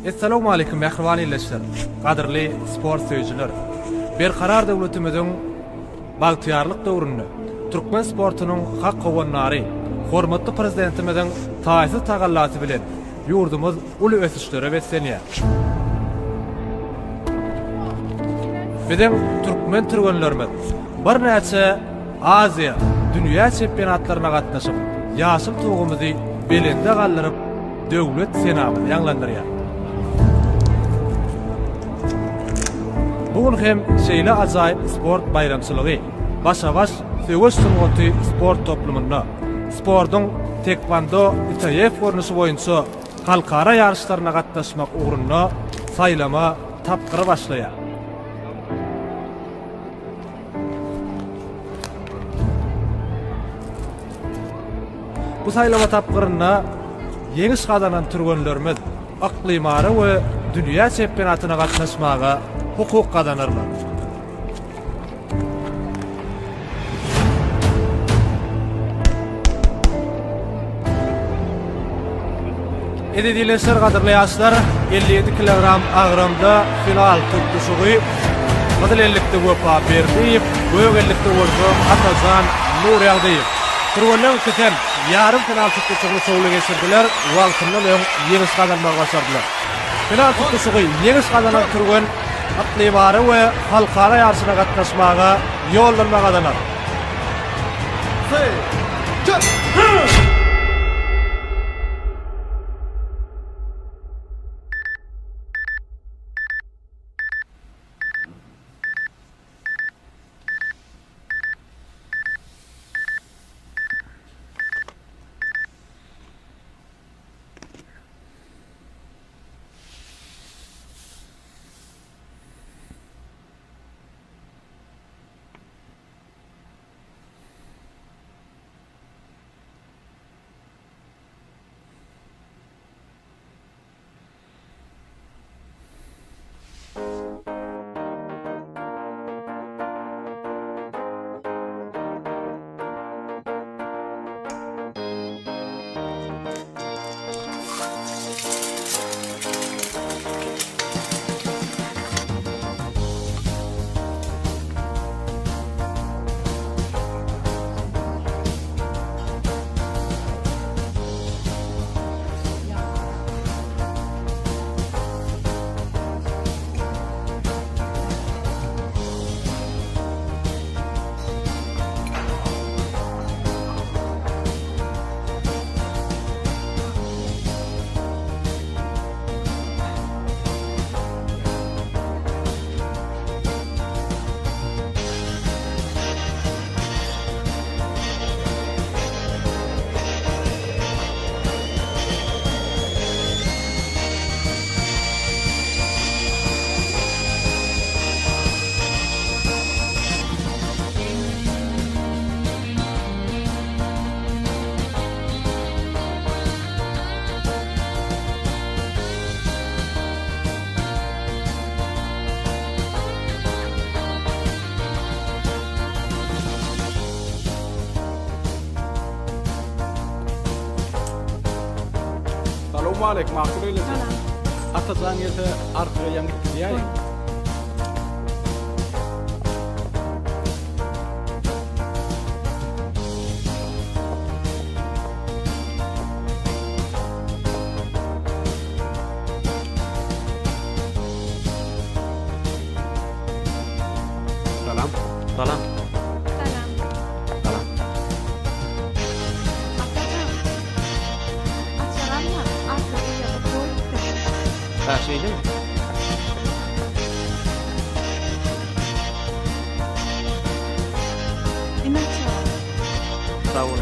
Assalamu alaykum mehriban illeşler. Qadirli sport söýüjüler. Berqarar döwletimiziň bagtyarlyk döwründe türkmen sportunyň hak gowannary, hormatly prezidentimiziň taýsy tagallaty bilen ýurdumyz uly ösüşlere beslenýär. Biziň türkmen türgenlerimiz bir näçe Aziya, dünýä çempionatlaryna gatnaşyp, ýaşyl tugumuzy belinde gallyryp döwlet senamyny ýanglandyrýar. Bugun hem şeýle ajaýyp sport bayramçylygy, başa-baş söwüş sungaty sport toplumunda, sportyň tekvando ITF görnüşi boýunça halkara ýarışlaryna gatnaşmak ugrunda saýlama tapgyry başlaýar. Bu saýlama tapgyryna ýeňiş gazanan türgenlerimiz aklymary we dünýä çempionatyna gatnaşmaga hukuk kazanırlar. Ededileşler kadırlı yaşlar 57 kilogram ağırımda final tutuşuğu Madalyallikde Wepa Berdiýew, Bögellikde Wolfa Atazan Nurýagdyýew. Türgünler kesen yarım final tutuşuğunu soğulu geçirdiler, wagtyny bilen ýeňiş kazanmagy başardylar. Final tutuşuğu ýeňiş kazanan türgün atlymary we halkara ýarşyna gatnaşmaga ýollanma gazanar. Assalamu alaykum Akıllı. Atazan ýete arkaga ýangyp gidýär. Salam. Salam. Her şeyde mi? Sağ olun.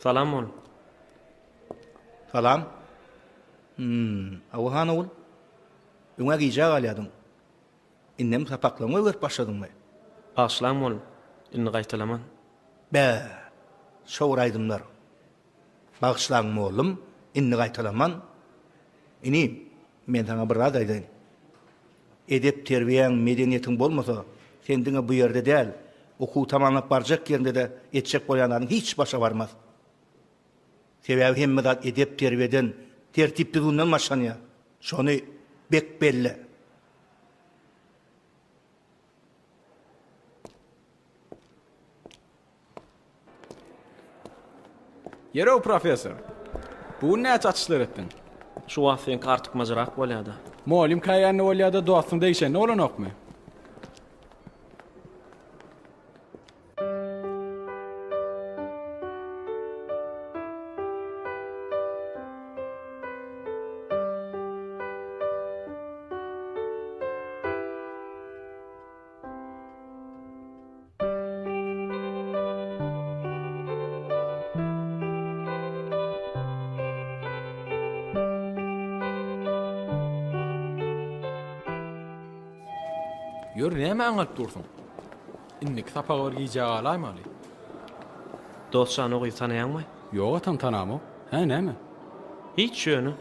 Salam ol. Salam. Awhan ol. Öňe gija galýadym. Innem sapaklama görüp başladyňmy? Başlam ol. Inni gaýtalaman. Bä. Şowraýdymlar. Bagşlaňmy oğlum, inni gaýtalaman. Ini men sana bir rad aýdaýyn. Edep terbiýeň, medeniýetiň bolmasa, sen diňe bu ýerde däl, okuw tamamlap barjak ýerinde de etjek bolýanlaryň hiç başa barmaz. Sebäbi hemme zat edep terbiýeden, tertipliginden maşanýar. Şonu bek belli. Yero profesor. Bu näçe açyşlar etdiň? Şu wagt sen artyk majarak bolýardy. Molim kaýany bolýardy dostuň deýişen olanokmy? Ýör näme aňalyp dursun? Innik tapagy gija galaýmaly. Dostçany ogy tanaýanmy? Ýok atam tanamy. Ha näme? Hiç şöni.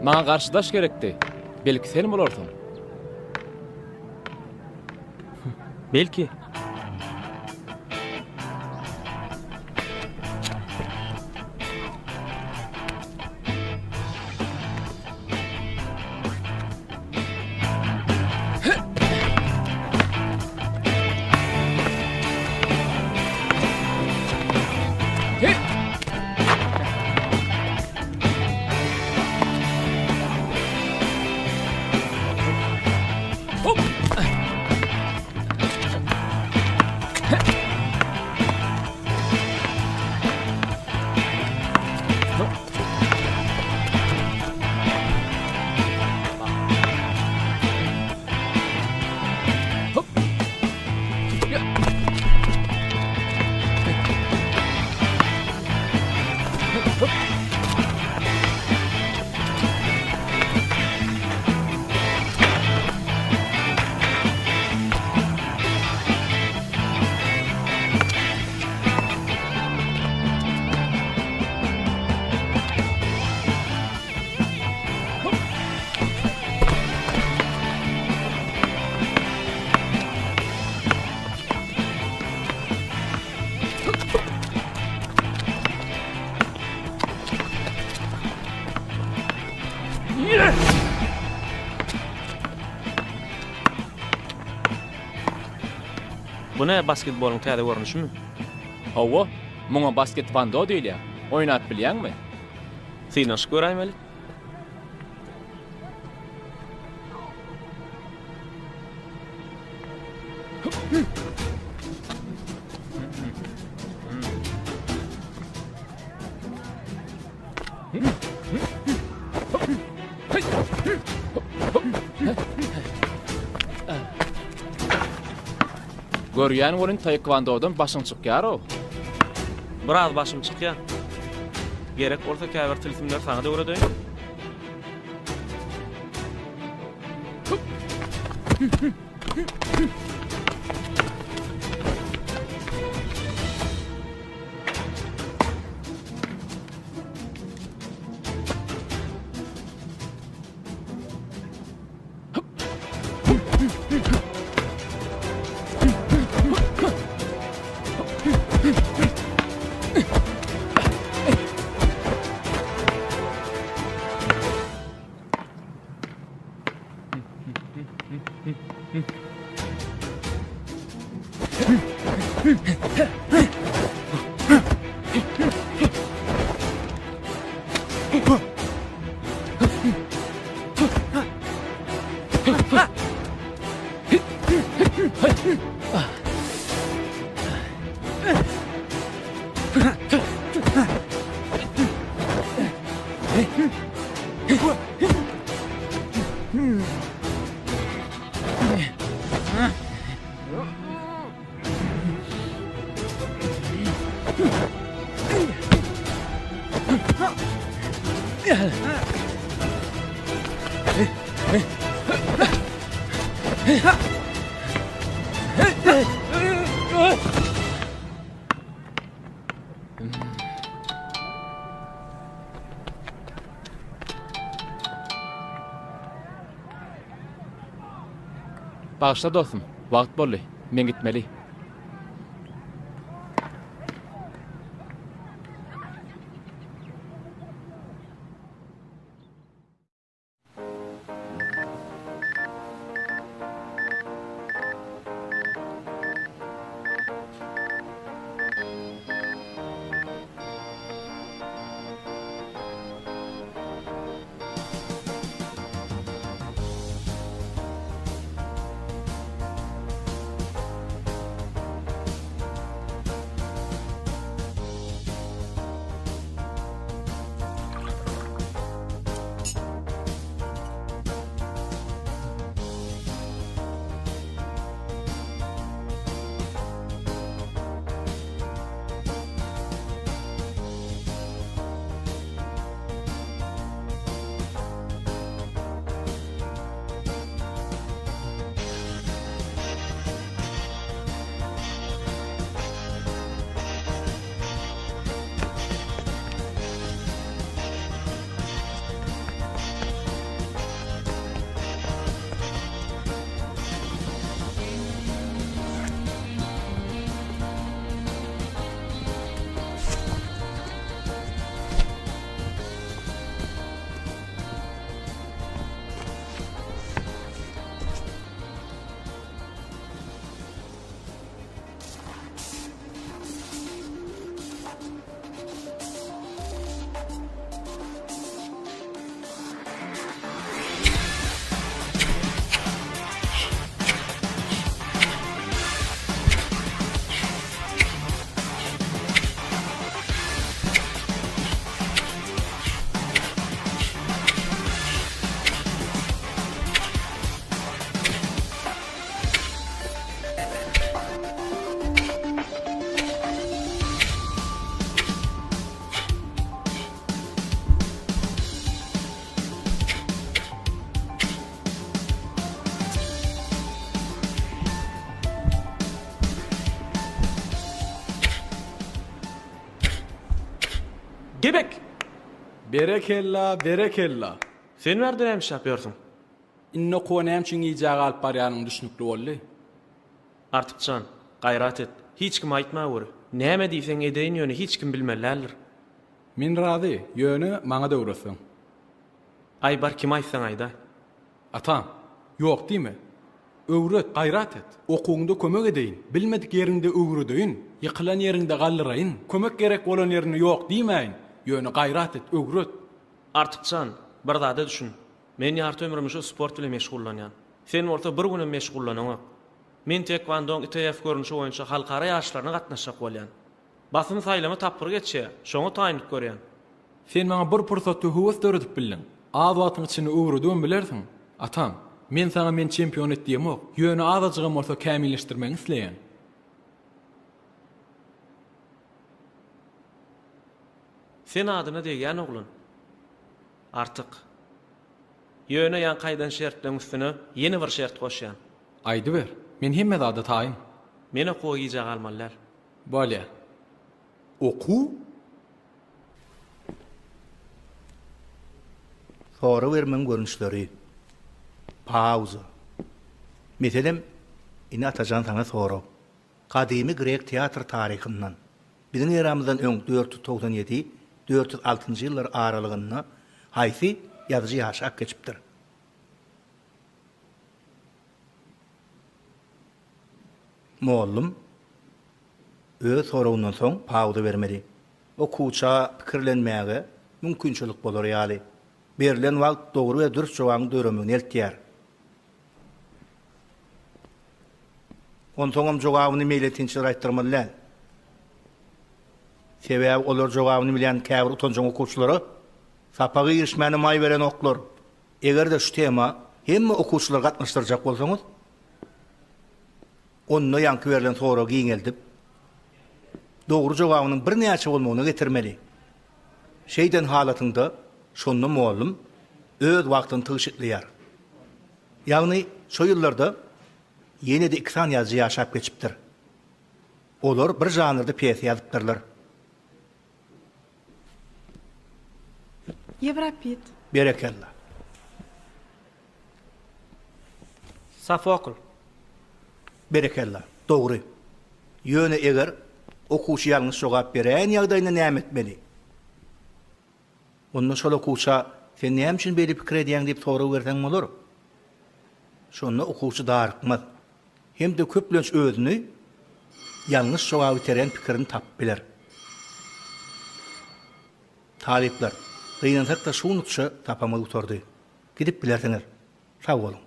Maňa garşydaş gerekdi. Belki sen bolarsyň. Belki. Bu ne basketbolun täze görnüşmi? Hawa, muňa basket vando diýilýär. Oýnap bilýärmi? Synaş göräýmeli. Görýän bolun taekwondo-dan başyň çykýar o. Biraz başym çykýar. Gerek bolsa käbir tilsimler saňa da öwredeýin. Bağışla dostum, wagt boldy. Men gitmeli. Gebek. Berekella, berekella. Sen nerden hem yapıyorsun? Inno konem çün ijaga alıp barýanyň düşnükli boldy. Artypçan, gayrat et. Hiç kim aýtma wur. Näme diýseň edeýin ýöne hiç kim bilmellädir. Men razy, ýöne maňa da öwretseň. Aybar kim aýtsaň aýda. Atam, ýok diýme. Öwret, gaýrat et. Okuwňda kömek edeýin. Bilmedik ýerinde öwredeýin. Ýykylan ýerinde gallyraýyn. Kömek gerek bolan ýerine ýok diýmeýin. Ýöne gaýrat et, öwret. Artykçan, bir zada düşün. Men ýarty ömrüm şu sport bilen meşgullanýan. Sen orta bir günem meşgullanaňak. Men tekvandoň ITF görünüşi boýunça halkara ýaşlaryna gatnaşjak bolýan. Basym saýlama tapyr geçýär. Şoňa taýynyp görýän. Sen maňa bir pursatda höwes döredip bildiň. Az wagtyň içinde öwredýän bilersiň. Atam, men sana men çempion et diýemok. Ýöne azajygam bolsa kämilleşdirmeňi isleýän. Sen adyna degen oglun. Artyk. Ýöne ýan gaýdan şertleň üstüne ýeni bir şert goşýan. Aýdy ber. Men hemme zada taýyn. Men okuw giýjek almanlar. Bolýa. Okuw? Sonra vermen görünüşleri. Pauza. Meselem, ini Atajan sana sonra. Kadimi Grek teatr tarihından. Bizim eramızdan öň 497-406 ýyllar aralygynda haýsy ýazyjy ýaşap geçipdir. Mollum öz sorawundan soň pauza bermeli. Okuwça pikirlenmäge mümkinçilik bolar ýaly. Berilen wagt dogry we dürüst jogabyň döremini eltýär. Onsoňam jogabyny meýle tinçlik aýtdyrmalylar. Sebäbi olar jogabyny bilen käbir utanjak okuwçylary sapagy girişmäni maý beren oklar. Egerde şu tema hemme okuwçylar gatnaşdyrjak bolsaňyz, onu ýanky berilen soraw giňeldip, dogry jogabynyň bir näçe bolmagyny getirmeli. Şeýden halatynda şonu mollum öz wagtyny tygyşyklyar. Ýagny şo ýyllarda ýene de iksan ýazyjy ýaşap geçipdir. Olar bir janrda piyes ýazypdyrlar. Yevropit. Berekella. Safokl. Berekella. Dogry. Ýöne eger okuwçy ýalňyz jogap beren ýagdaýynda näme etmeli? Ondan şol okuwça sen näme üçin beli pikir edýäň diýip soraw berseň bolar. Şonu okuwçy darykmaz. Hem de köplenç özüni ýalňyz jogap beren pikirini tap biler. Talipler Reýnansak da şunukça tapamaly oturdy. Gidip bilerseňer. Sag bolun.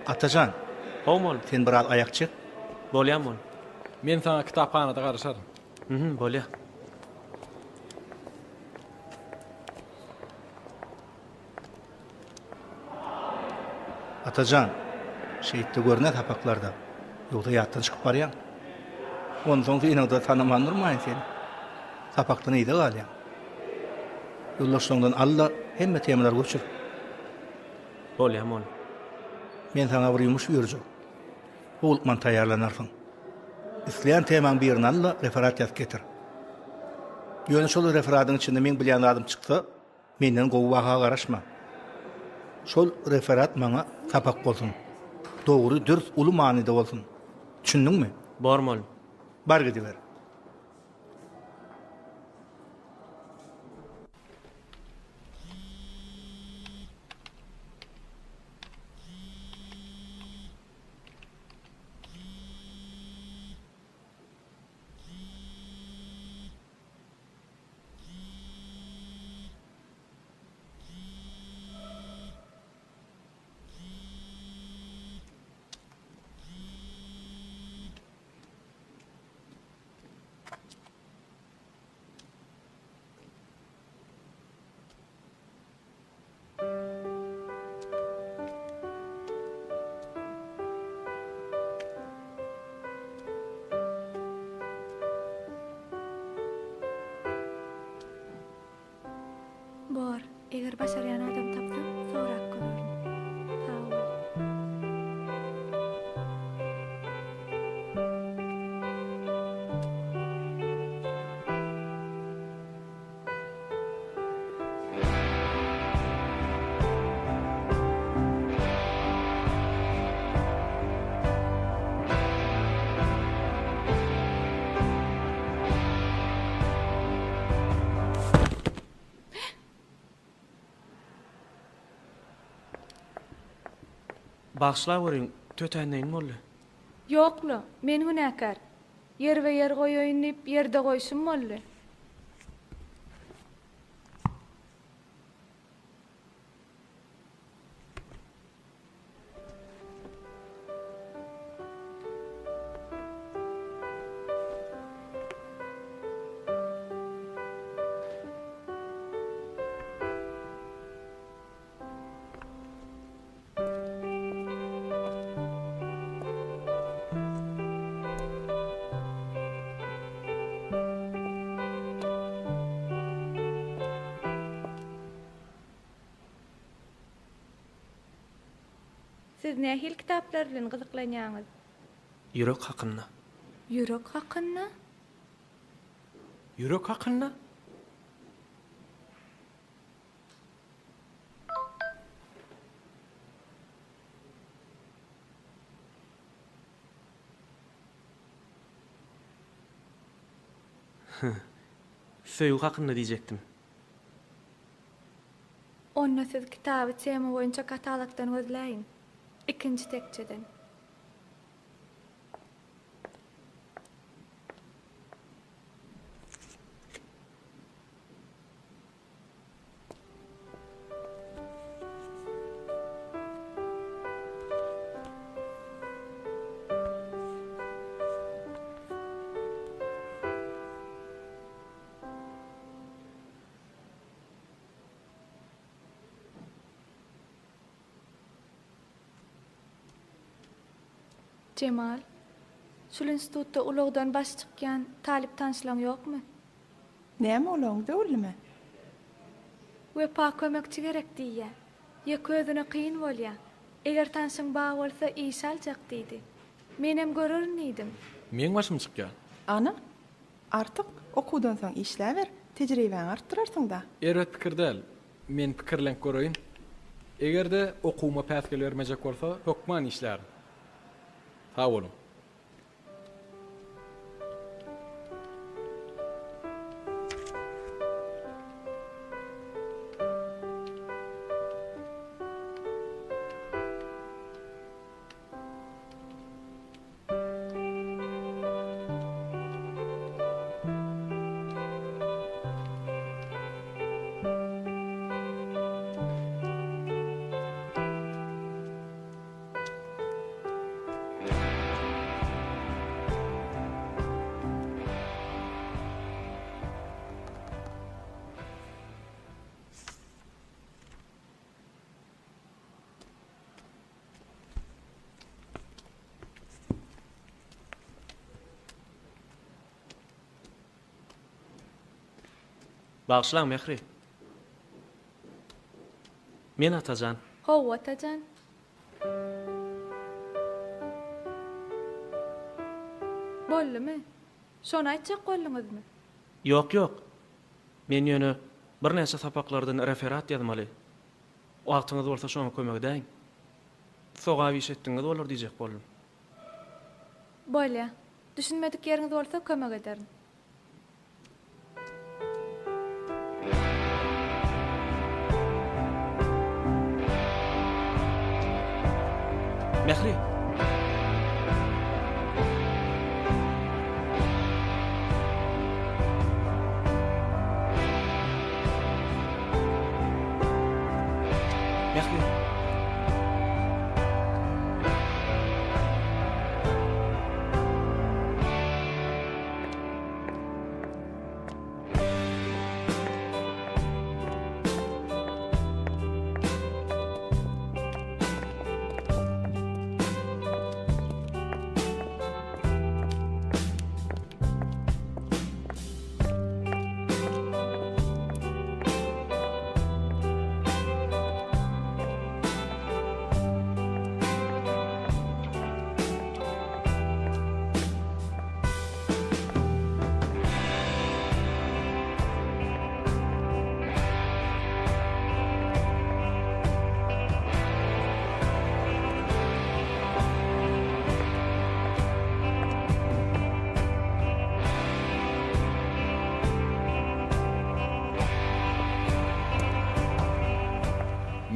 Atajan, Homol. sen biraz ayak çık. Bolýan bol. Men sana kitaphanada garaşarym. Bolýa. Atajan, şeýitde görnät hapaklarda. Ýogda ýatdan çykyp barýan. Ondan soň ýene-de tanymandyrmaýyn seni. Sapakdan ýyda galýan. Ýollaşyňdan Allah hemme temalar göçür. Bolýan bol. Men sana bir ýumuş berjek. Bolman taýýarlanarsyň. İsleýän temaň birini Allah referat ýazyp getir. Ýöne şol referatyň içinde men bilýän adam çyksa, menden gowwaga garaşma. Şol referat maňa sapak bolsun. Dogry, dürüst, uly manyda bolsun. Düşündiňmi? Bormol. Bar gidiver. Bor, eger başarýan adam tapsam, sorak görürüm. Sağ ol. Bagşla görüň, tötäneýin boldy. Ýokla, men günäkär. Yer we yer goýaýyn diýip ýerde goýsum boldy. Siz nähil kitaplar bilen gyzyklanýaňyz? Ýürek hakynda. Ýürek hakynda? Ýürek hakynda? Söýüg hakynda diýjekdim. Onda siz kitaby tema boýunça katalogdan gözläýin. İkinci tekçeden. Cemal, şol institutda ulagdan baş çykýan talip tanşylaň ýokmy? Näme olaň döwlüme? Wepa kömekçi gerek diýýär. Ýa közüne kyn bolýar. Eger tanşyň baý bolsa iş aljak diýdi. Menem görürnidim. Men başym çykýar. Ana, artık okudan soň işläwer, tejribeňi artdyrarsyň da. Erwet pikir del. Men pikirlenip görýin. Egerde okuma päsgel bermejek bolsa, hökman işlär. Sağ olun. Bagşlaň Mehri. Men Atajan. Howa Atajan. Bollymy? Şonu aýtjak boldyňyzmy? Ýok, ýok. Men ýöne bir näçe sapaklardan referat ýazmaly. Wagtyňyz bolsa şoňa kömek edäň. Soga wiş etdiňiz bolar diýjek boldum. Bolýa. Düşünmedik ýeriňiz bolsa kömek ederim. Mehri. Mehri.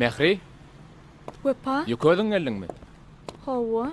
Mehri, Wepa? ýöködüň geldiňmi? Hawa.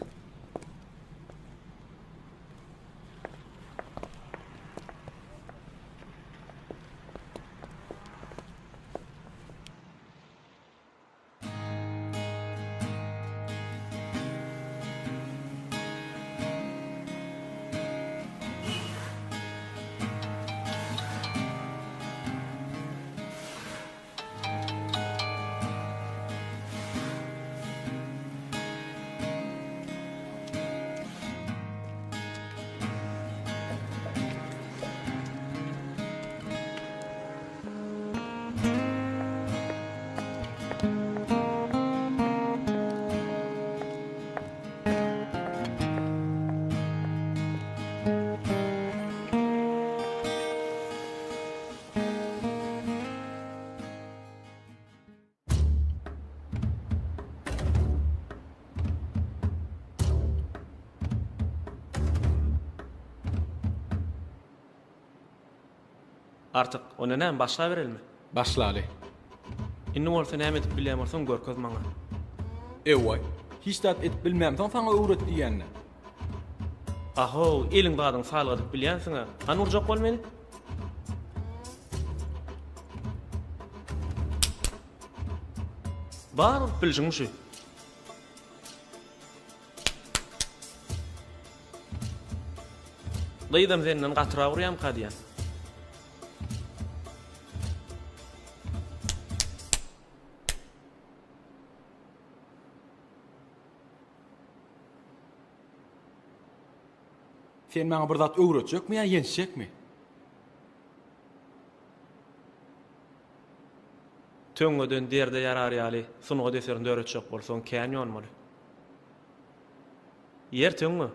Artık ona näme başla berelmi? Başlaly. Inni bolsa näme edip bilýärmiň görkezm maňa. Eway, hiç dat etip bilmämden saňa öwret diýenne. Aho, eliň badyň salgy edip bilýänsiň. Han urjak bol meni. Bar biljiň şu. Daýdam senden gatyra urýam kadýan. Sen maňa bir zat öwretjekmi ýa ýenişjekmi? Töňgöden derde yarar ýaly, sunuga deserinde öwretjek bolsaň kän ýonmaly. Yer töňmü?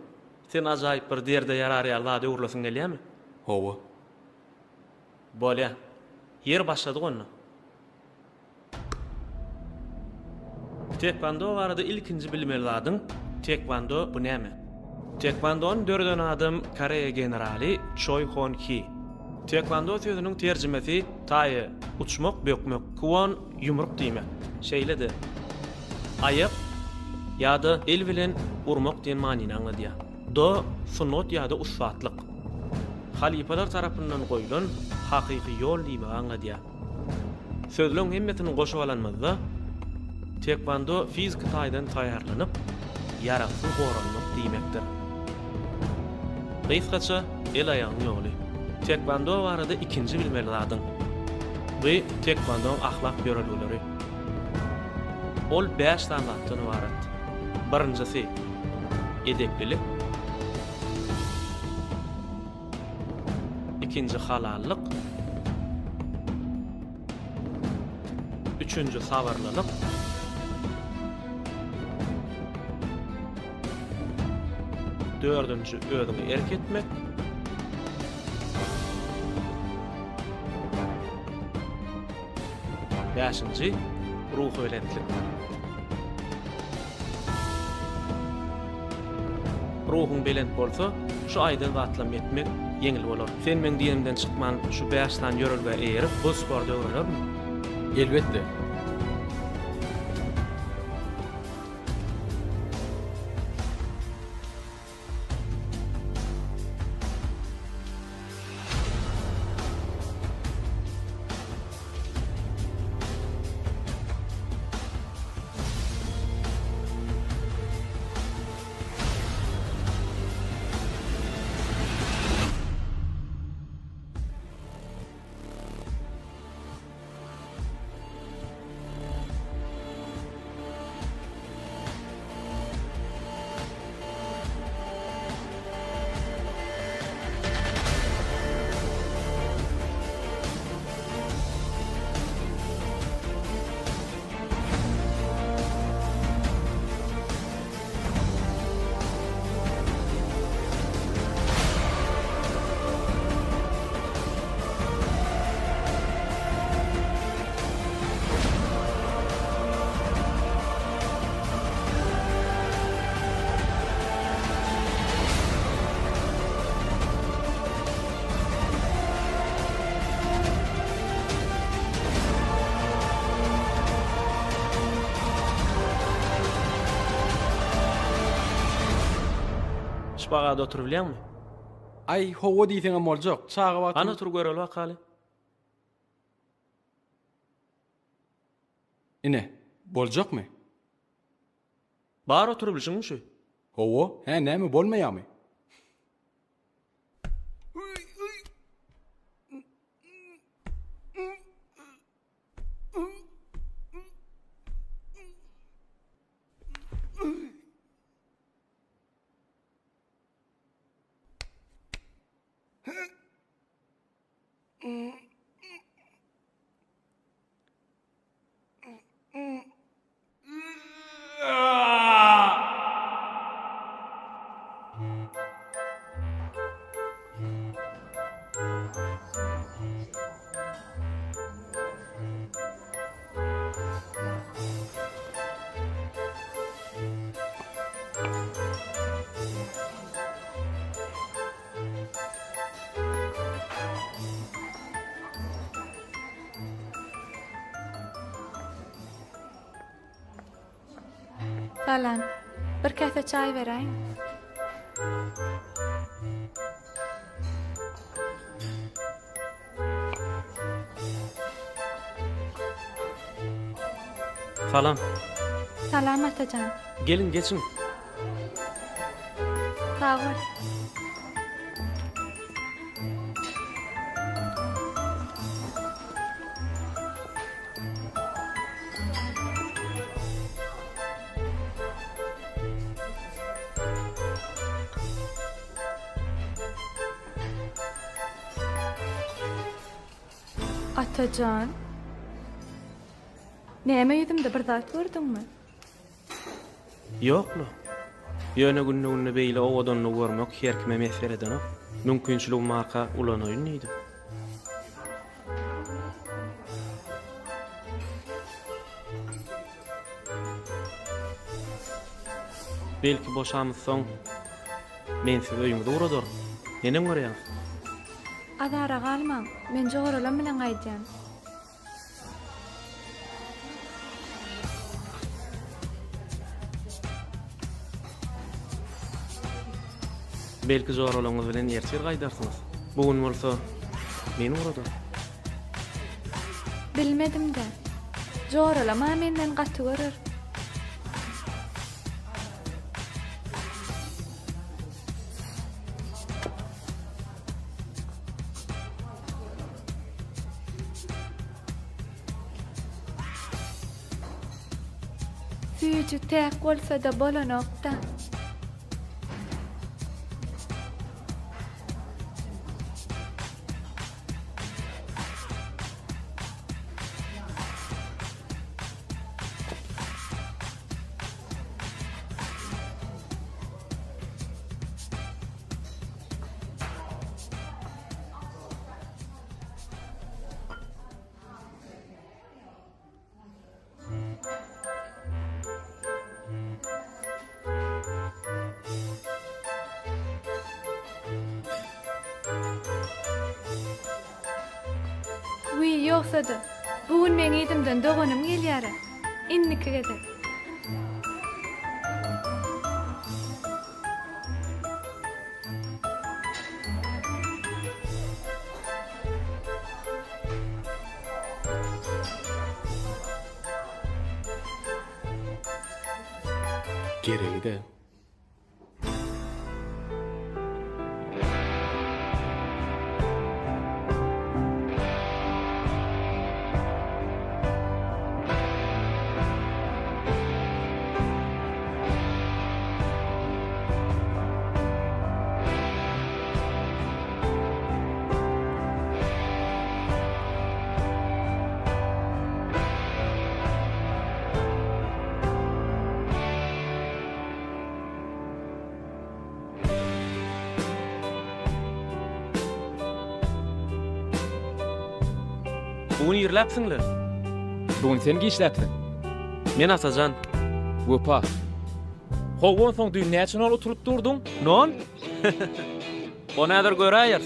Sen ajaýyp bir derde yarar ýaly zat öwrleseň gelýärmi? Hawa. Bolýa. Yer başlady gonu. Tekvando barada ilkinji bilmeli zadyň. Tekvando bu näme? Tekvando'nun dördön adım Koreya generali Choi Hon-ki. Tekvando sözünün terjimesi taýy, uçmak, bökmek, kwon, yumruk diýmek. Şeýledi. Aýyk ýa-da el bilen urmak diýen manyny anladýar. Do sunnat ýa-da usfatlyk. Halipalar tarapyndan goýulan hakyky ýol diýmek anladýar. Sözlüň hemmetini goşup alanmazda tekvando fizik taýdan taýýarlanyp ýaraksy goranmak diýmekdir. Gysgaça el aýagyň ýoly. Tekvando barada ikinji bilmeli zadyň. Bu tekvandoň ahlak ýöreligleri. Ol 5 standartdan ibaret. Birinjisi edeplilik. İkinci halallyk. Üçüncü sabarlylyk. Dördüncü özüňi erk etmek. Beşinci ruh öýlenlik. Ruhun belent bolsa, şu aýdan gatlam etmek yeňil bolar. Sen men diýenimden çykman şu 5 ýörelge eýerip bu sporda öwrenipmi? Elbetde. bagada oturup bilýärmi? Ay, howa diýseňem boljak. Çağa wagt. Ana tur göreli wakaly. Ine, boljakmy? Bar oturup bilýärmi şu? Howa, he näme bolmaýarmy? Salam. Bir kase çay berayım. Salam. Salam atacan. Gelin geçin. Sağ ol. Atacan. Näme yüzümde bir zat gördüňmi? Ýoklu. Ýöne günne beýle o odanly görmek her kime meseleden ok. Mümkinçilik marka ulanyň idi. Belki boşamyşsaň men sizi öýüňizde uradyr. Nenem görýär? Adara galmaň. Men joğralam bilen gaýdýan. Belki zoralaňyz bilen ýerçer gaýdarsyňız. Bugün bolsa meni uradyr. Bilmedim de. Joğralama menden gaty görür. Süýüjü täk bolsa da bolanokda. Wi yoksa da bugün men edimden doganım gelýär. Inniki gede. Geregi de. Bugün ýerläpsiňler. Bugün sen giýişläpsiň. Men Atajan. Wopa. Howon soň dünýäçe ol oturup durduň? Non? O näder göräýär?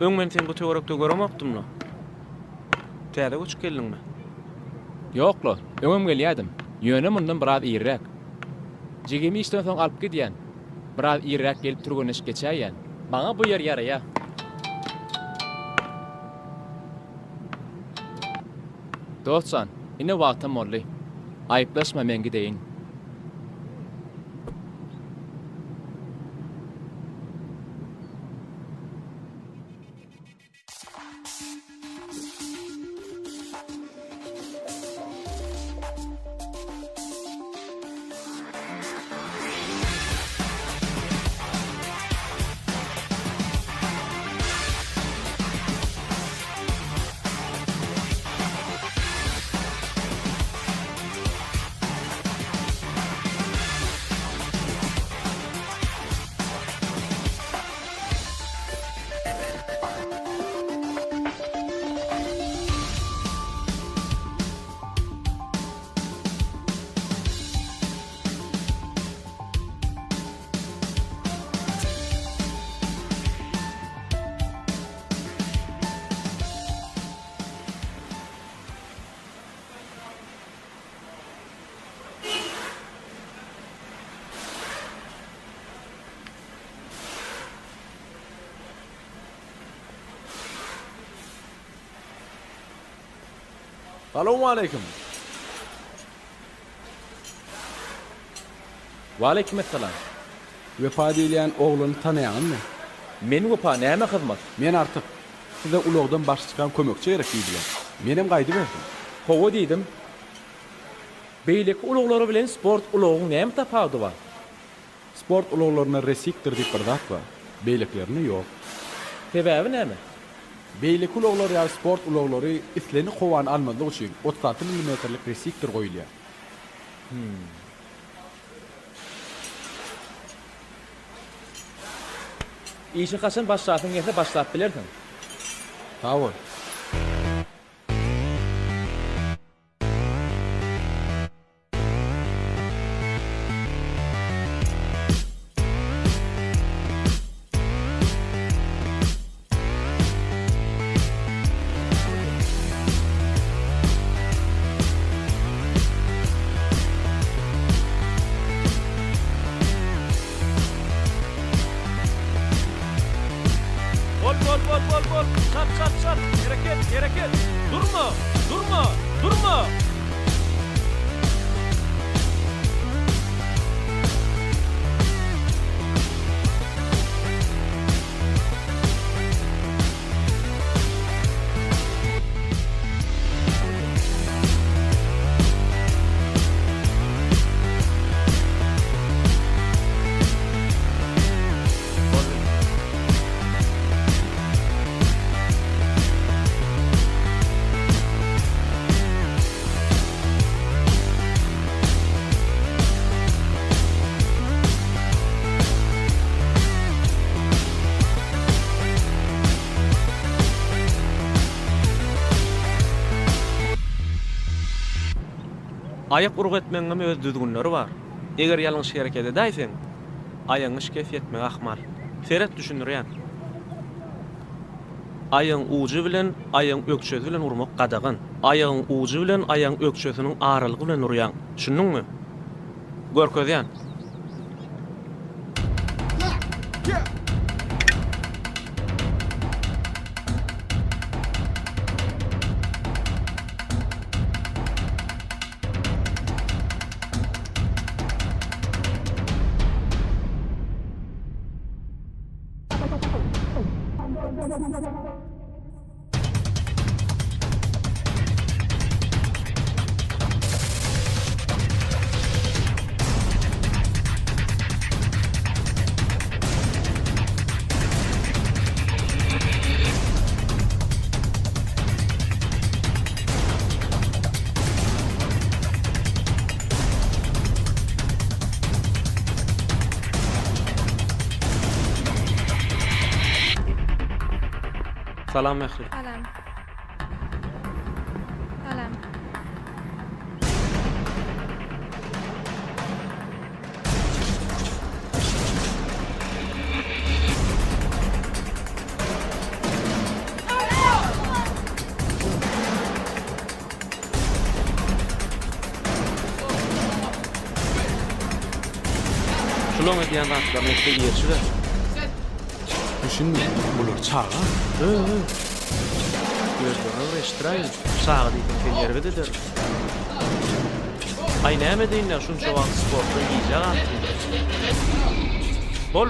Öňmen sen bu töwerekde göremapdymmy? Täze uçup geldiňmi? Ýokla, öňüm gelýärdim. Ýöne mundan biraz ýerräk. Jigimi işden soň alyp gidýän. Biraz ýerräk gelip turgan iş geçäýän. Baňa bu ýer ýaraýar. Dostsan, ine wagtym boldy. Aýyplaşma men gideýin. Salamu aleyküm. Wa aleykümselam. Vefa diýen oğlany tanıýanmy? Men wepa näme hyzmat? Men artık size ulogdan baş çıkan kömekçi gerek diýdiler. Menem gaýdy berdim. Howa diýdim. Beýleki uloglary bilen sport ulogyň näme tapagy bar? Sport uloglaryna resiktir diýip bir zat bar. Beýleklerini ýok. Sebäbi näme? Beýleki uloglary ýa sport uloglary isleni gowan almadyk üçin 36 mm'lik resiktir goýulýar. İşi kaçan başlatın gelse başlat bilirsin. Sağ ol. Bol. Çat. Hareket. Durma. Ayak uruk etmeňe öz düzgünleri bar. Eger ýalňyş hereket edäýseň, aýaň iş kesýetmek ahmal. Seret düşünürýän. Aýaň uju bilen, aýaň ökçesi bilen urmak gadagyn. Aýaň uju bilen, aýaň ökçesiniň aralygy bilen urýan. Şunuňmy? Görkezýän. Salam Mehri. Salam. Ulan ediyen atlarını ette yerçiler. Düşünme, bular çağa. Gözlerini reştirayın. Sağa deyken kelleri de der. Ay näme deýinler şunça wagt sportda giýjak. Bol.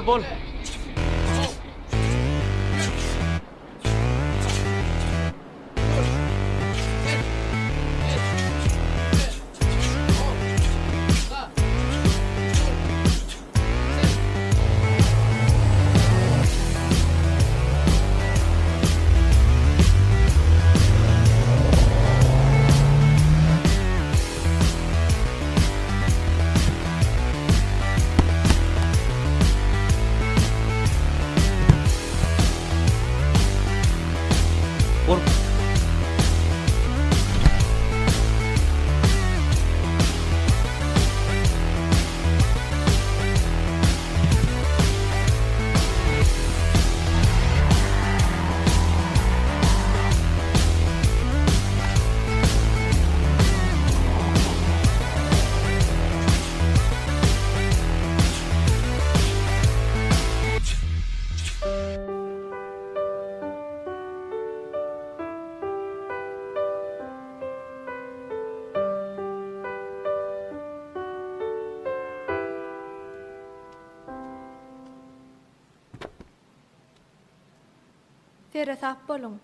Tere tap bolun.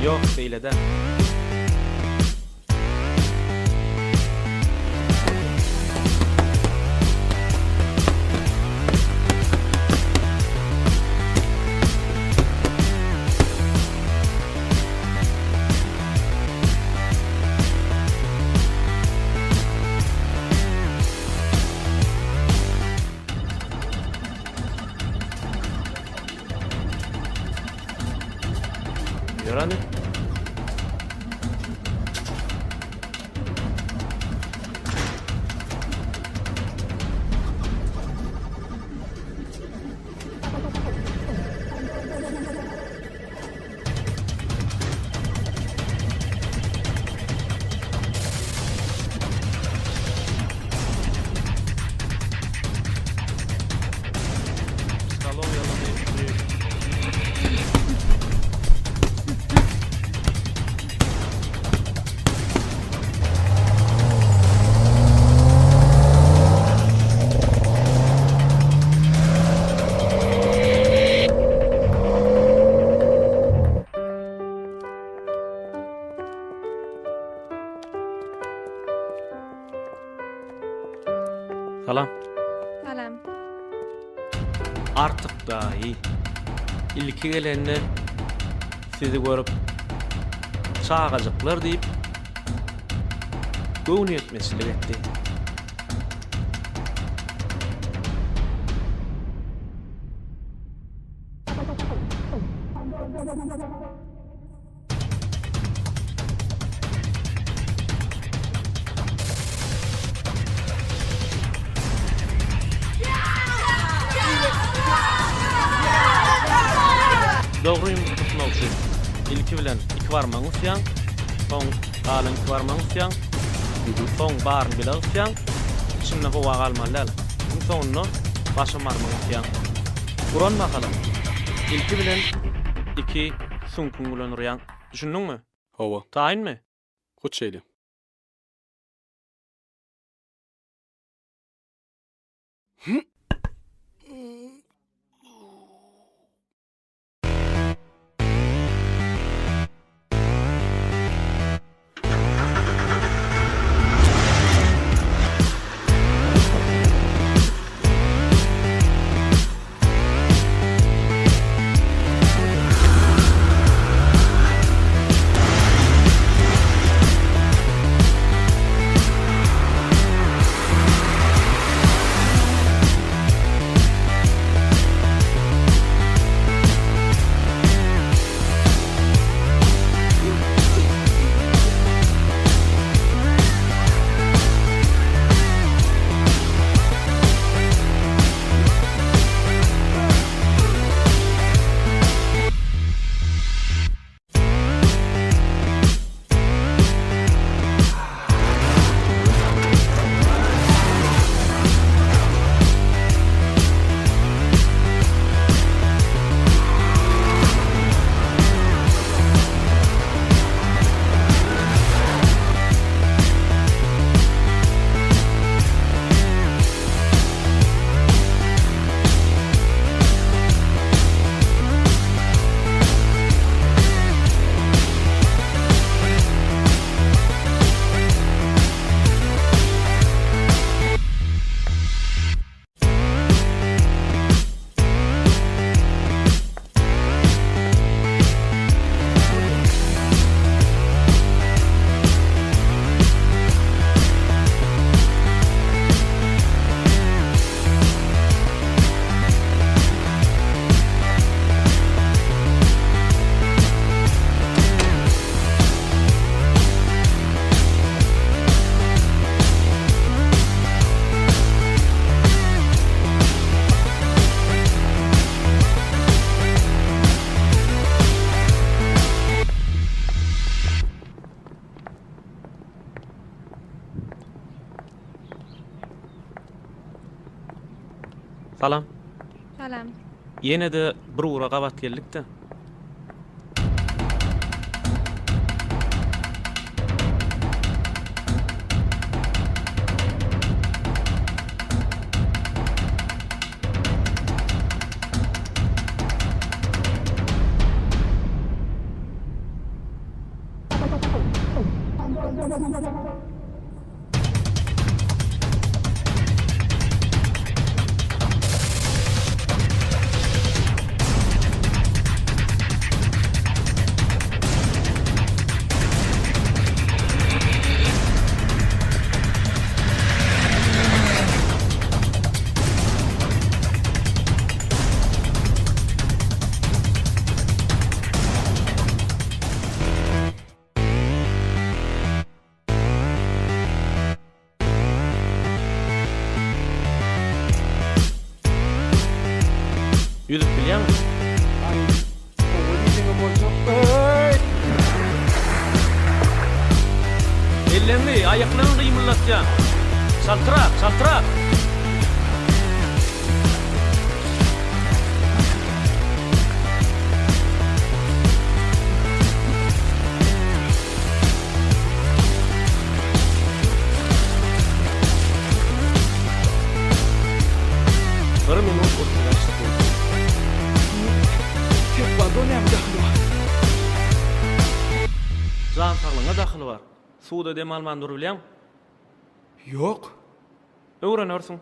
Yok beýle de. Ýörani. Salon yalanı. Salam. Salam. Artık dahi ilki gelenler sizi görüp çağacaklar deyip göğün etmesilik etti. Doğruyum tutmak için. İlki bilen iki varmanız yan, son alın iki varmanız yan, son barın bile yan, içinde hova kalmalılar. Sonunu başım varmanız yan. Buran bakalım. İlki bilen iki sunkun bulanır yan. Düşündün mü? Hova. Tayin mi? Kuç şeyli. Salam. Salam. Yine de bir uğra gabat geldik de. Yüzüp biliyor musun? Ellerini, ayaklarını kıymırlatacağım. Saltırak, saltırak. Bir minut oturlaştık. Zan sağlığına daxili var. Suda dem alman dur bilýän? Ýok. Öwrenörsiň.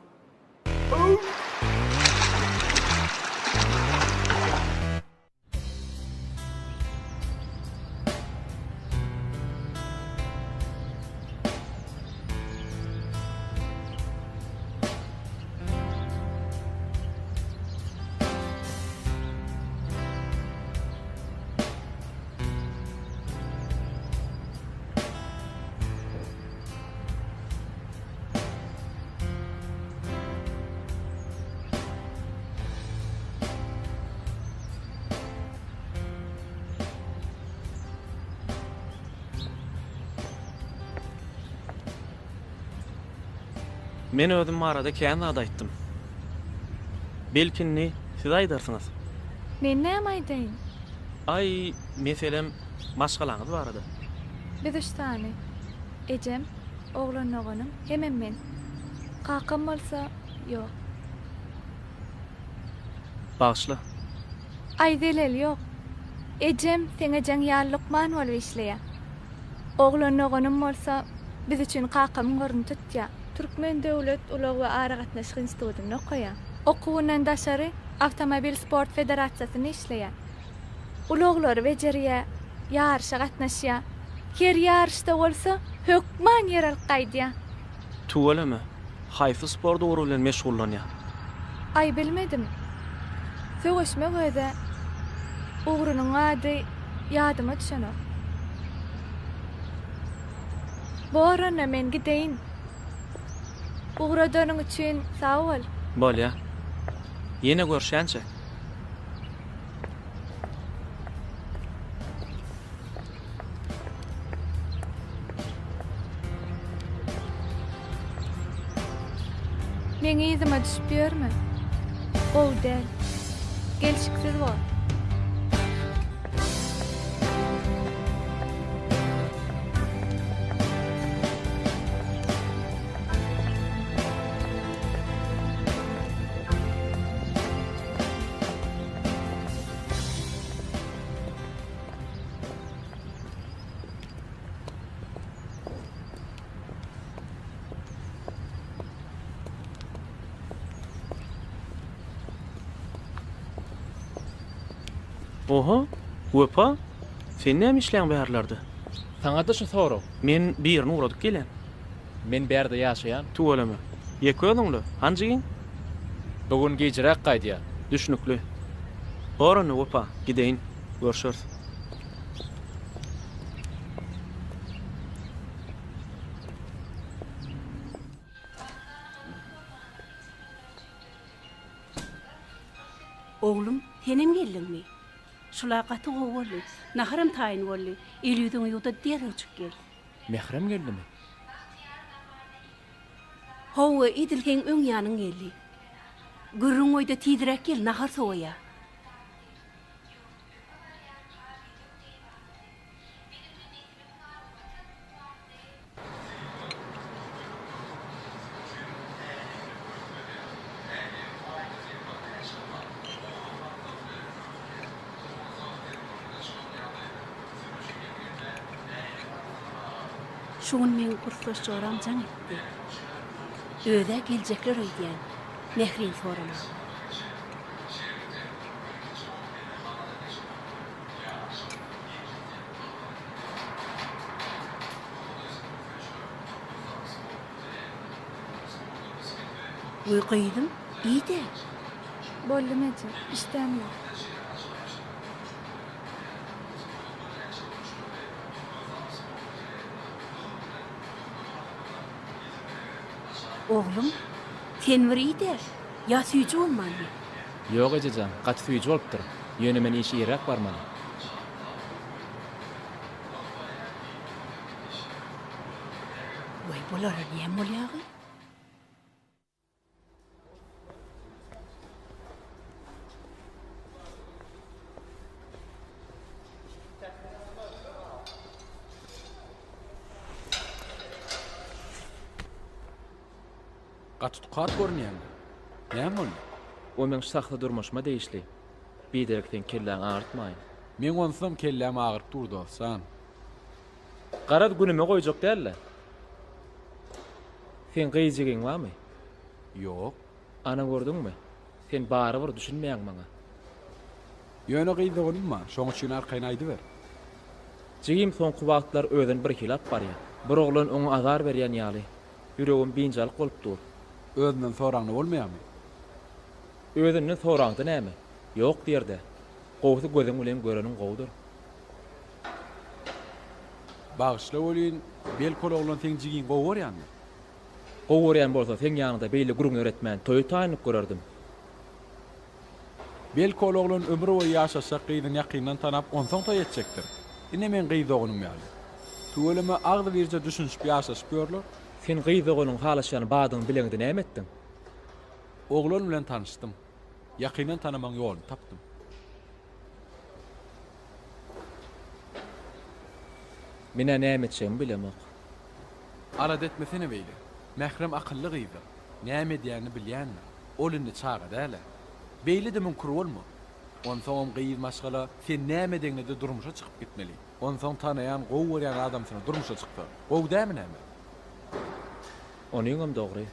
Men özüm arada kän zat aýtdym. Belkinni siz aýdarsyňyz. Men näme aýdaýyn? Ay, meselem maşgalaňyz barada. Biz üç tane. Ejem, oğlan oğlanım, hemen men. Kakam bolsa, yok. Bağışla. Ay delel yok. Ejem, sene jan ýarlykman bolup işleýär. Oğlan oğlanım bolsa, biz üçin kakam gorun tutýar. Türkmen Döwlet Ulag we Ara Gatnaşyk Institutyny okuýar. Okuwyndan daşary Awtomobil Sport Federasiýasyny işleýär. Ulaglar bejerýär, ýarşa gatnaşýar. Her ýarşda bolsa, hökman yer alyp gaýdýar. Tuwalama. Haýsy sport uğru bilen meşgullanýar? Ay bilmedim. Söwüşme göze uğrunyň ady ýadyma düşenok. Bu arana men gideýin. Uğradynyň üçin sag bol. Bolýa. Ýene görşänçe. Meňe ýzyma düşüp ýörme. Ol del. Gelşiksiz bol. Oha, wepa. Sen näme işleýän bärlerdi? Taňa da şu sorag. Men bir ýerine uğradyk gelen. Men berde ýaşaýan. Tuwalama. Ýeköňli, hanjyň? Bugun gejirek gaýdýar. Düşnükli. Orany wepa, gideýin. Görşürüz. Oğlum, henem geldiňmi? Şulaqaty gowly, naharam taýyn boldy. Elýüdiň ýurda derýär çykýar. Mehrem geldimi? Howe idilgen öň ýanyň geldi. Gürrüň oýda tidirek gel nahar soğuya. Şoň men gurslaş joram jaň etdi. Öde geljekler öýdýän. Mehrin sorama. Uyquydım, iyiydi. Boldum ece, iştem yok. Oğlum, sen bir iyiydi. Ya süýçi bolmandy. Ýok ejejem, gat süýçi bolupdyr. Ýöne men işi ýerak barmaly. Oy, bolar näme bolýagy? Gatutkat görnýär. Näme ol? O men sakly durmuşma değişli. Biderekden kelläň ağırtmaýyn. Men onsam kelläm agyryp durdy olsan. Garad günüme goýjak dälle. Sen gyýjygyň barmy? Ýok. Ana gördüňmi? Sen barybyr düşünmeýäň maňa. Ýöne gyýdygynma, şoň üçin arkaýyn aýdy ber. Jigim soňky wagtlar öden bir hilap barýa. Bir oglan oňa azar berýän ýaly. Ýüregim binjalyk bolup dur. Özünden soraňy bolmaýarmy? Özünden soraňdy näme? Ýok diýerde. Gowsy gözüň bilen görenim gowdur. Bagışla bolýyn, bel kologlan teň jigin gowurýanmy? Gowurýan bolsa sen ýanynda beýle gurun öğretmän toýy taýynyp görerdim. Bel kologlan ömrü boýy ýaşasak gyýdyn ýakyndan tanap onsoň toýy etjekdir. Ine men gyýdygynım ýaly. Tuweleme agdy birje düşünýip ýaşaşyp görler. Sen gyýdygynyň halaşyny badyň bileňdi näme etdiň? Oglan bilen tanışdym. Ýakyndan tanamaň ýoluny tapdym. Mine näme etjegim bilemek. Arad etmesene beýle. Mährem akylly gyýdy. Näme diýäni bilýänmi? Olyny çaga däle. Beýle de mümkin bolma. Onsoň gyýyl maşgala sen näme deňde durmuşa çykyp gitmeli. Onsoň tanayan gowurýan adam sana durmuşa çykdy. Gow däme näme? Onyňam dogry.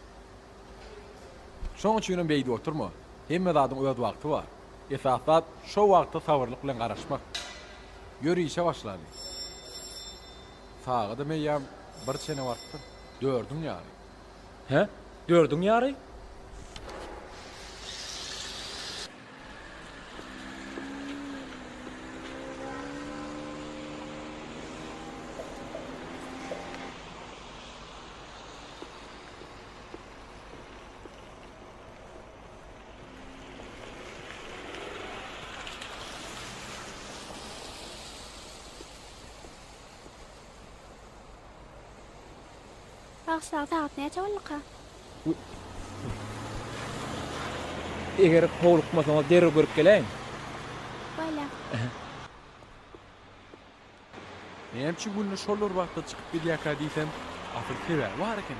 Şoň üçin beýdi oturma. Hemme zadyň öz wagty bar. Esasat şo wagtda sabırlyk bilen garaşmak. Ýörüşe başlady. Sağa da meýär bir sene wagtda dördüň ýaly. He? Dördüň ýary? Akşam saat neçe bolýar? Eger howlukmasaňa derre görüp geleň. Bolýar. Näme günni şolar wagtda çykyp gidýärkä diýsem, Afrika bar eken.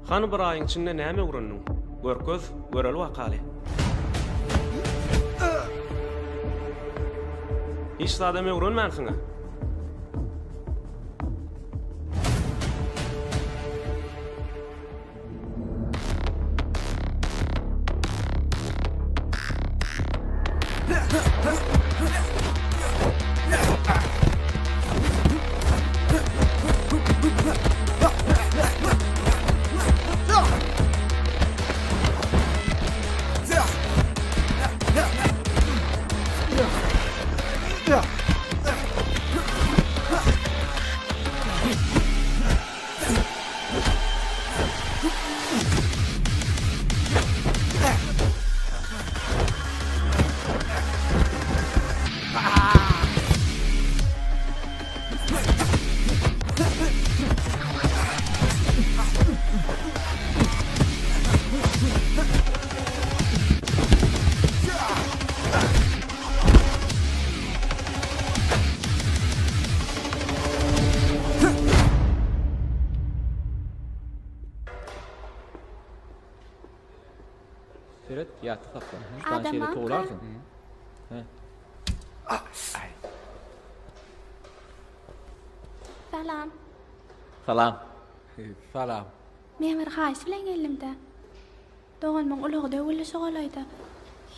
Hany bir aýyň içinde näme görünýär? Görköz, göreli wakaly. Hiç adam öwrenmän sana. Ýaty tapsa. Adam Şeýle amka. togularsın. Salam. Salam. Salam. Men bir haýsy bilen geldim-de. Doganmyň ulygy döwülle şogalaydy.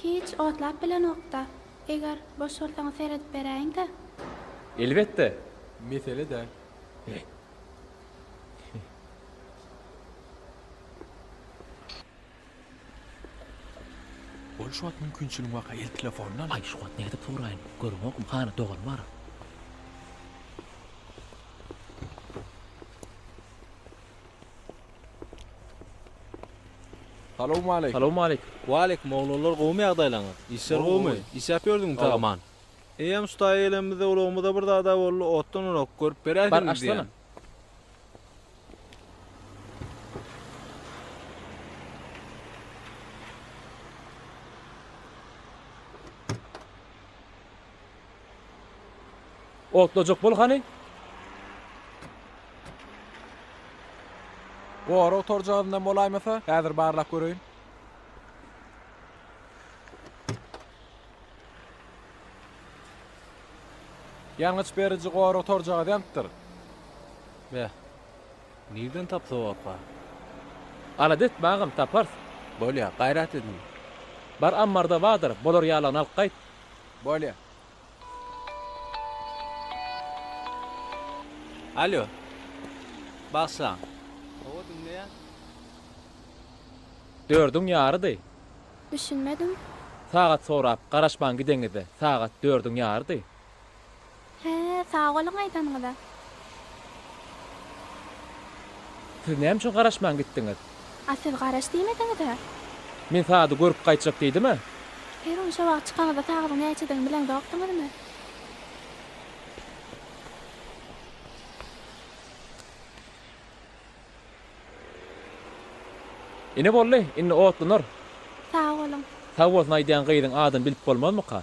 Hiç otlap bilen okda. Eger boş bolsaňyz seredip beräýin-de. Elbetde. Mesele de. Ol şu at mümkinçilik waka el telefonundan. Ay şu at näde soraýyn. Görüň okum hana dogan bar. Salamu aleykum. Salamu aleykum. Waaleykum oğlanlar gowy ýagdaýlaňyz. Işler gowy? Iş ýapýardym tagaman. Eýem ustaý elimizde ulagymyzda bir dada bolly otdan urak görüp berýärdiňiz. Bar açsana. Otlajak bol hani? Gora oturjağından bolaýmasa, häzir barlap göreýin. Ýalňyç beriji gora oturjagy diýipdir. Be. Nerden tapsa waka? Aladet bagym tapar. Bolýa, gaýrat edin. Bar ammarda badyr, bolar ýalan alyp gaýt. Bolýa. Alo. Başla. Owa dinleýän? Dördüň ýarydy. Düşünmedim. Sagat sorap garaşman gideňizde. Sagat 4-üň ýarydy. He, sağ olun aýdangyda. Siz näme üçin garaşman gitdiňiz? Asyl garaş diýmediňiz-de. Men saňa görüp gaýtjak diýdimi? Her on şowak çykanyda tagyň näçeden bilen dokdyňyzmy? Ine bolly, inne otlanır. Sağ olun. Sag bolsun aýdýan gyýdyň adyny bilip bolmazmy ka?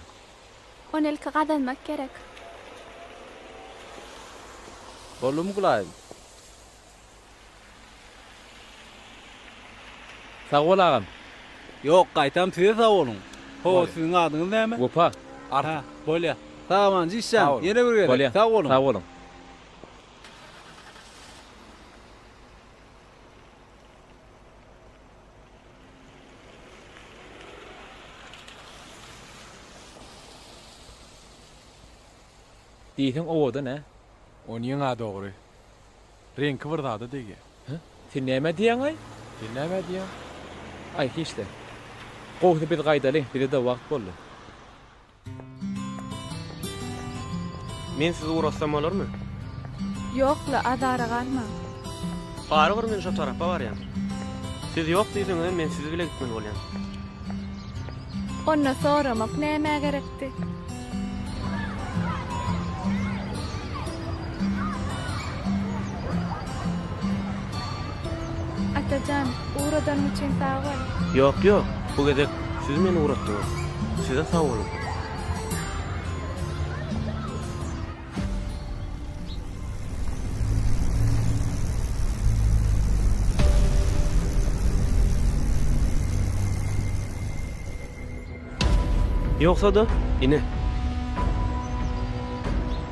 Onu ilki gadanmak gerek. Bolum gulaýyn. Sag bol agam. Ýok, gaýtam size sag bolun. Ho, siziň adyňyz näme? Wopa. Ha, bolýa. Tamam, Sağ jişşan. ol. Ýene bir gerek. Bolýa. Sag bolun. Sag bolun. Diýdiň owoda ne? Onu ýa dogry. Renki birdada dege. Sen näme diýen ay? Näme diýen? Ay hiç de. Gowdy bir gaýdaly, bir de wagt boldy. Men sizi uğraşsam bolarmy? Ýokla, adara galma. Barybir men şu tarapda barýan. Siz ýok diýdiňiz, men sizi bile gitmeli bolýan. Onna soramak näme gerekdi? Atacan, uğradan için sağ ol. Ýok, ýok. Bu gedek siz meni uğratdyňyz. Size sag bolun. Ýoksa da ine.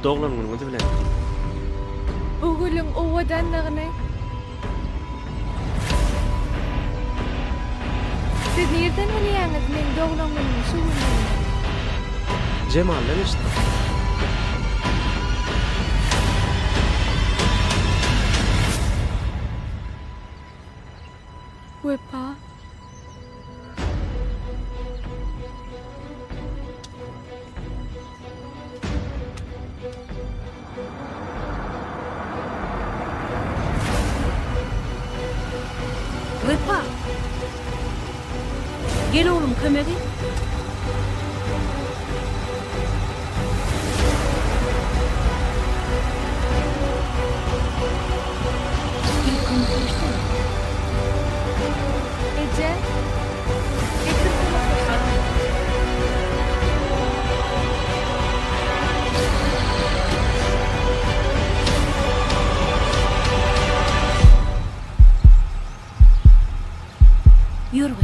Doglanmagyňyzy bilen. Ugulum owadanlygyny. Siz nerden bilýäňiz men doglanmagyny şuwundan? Cemal'den işte. Wepa. Wepa. Gel oğlum kömegi. Ece. Getir bunu. Yürü.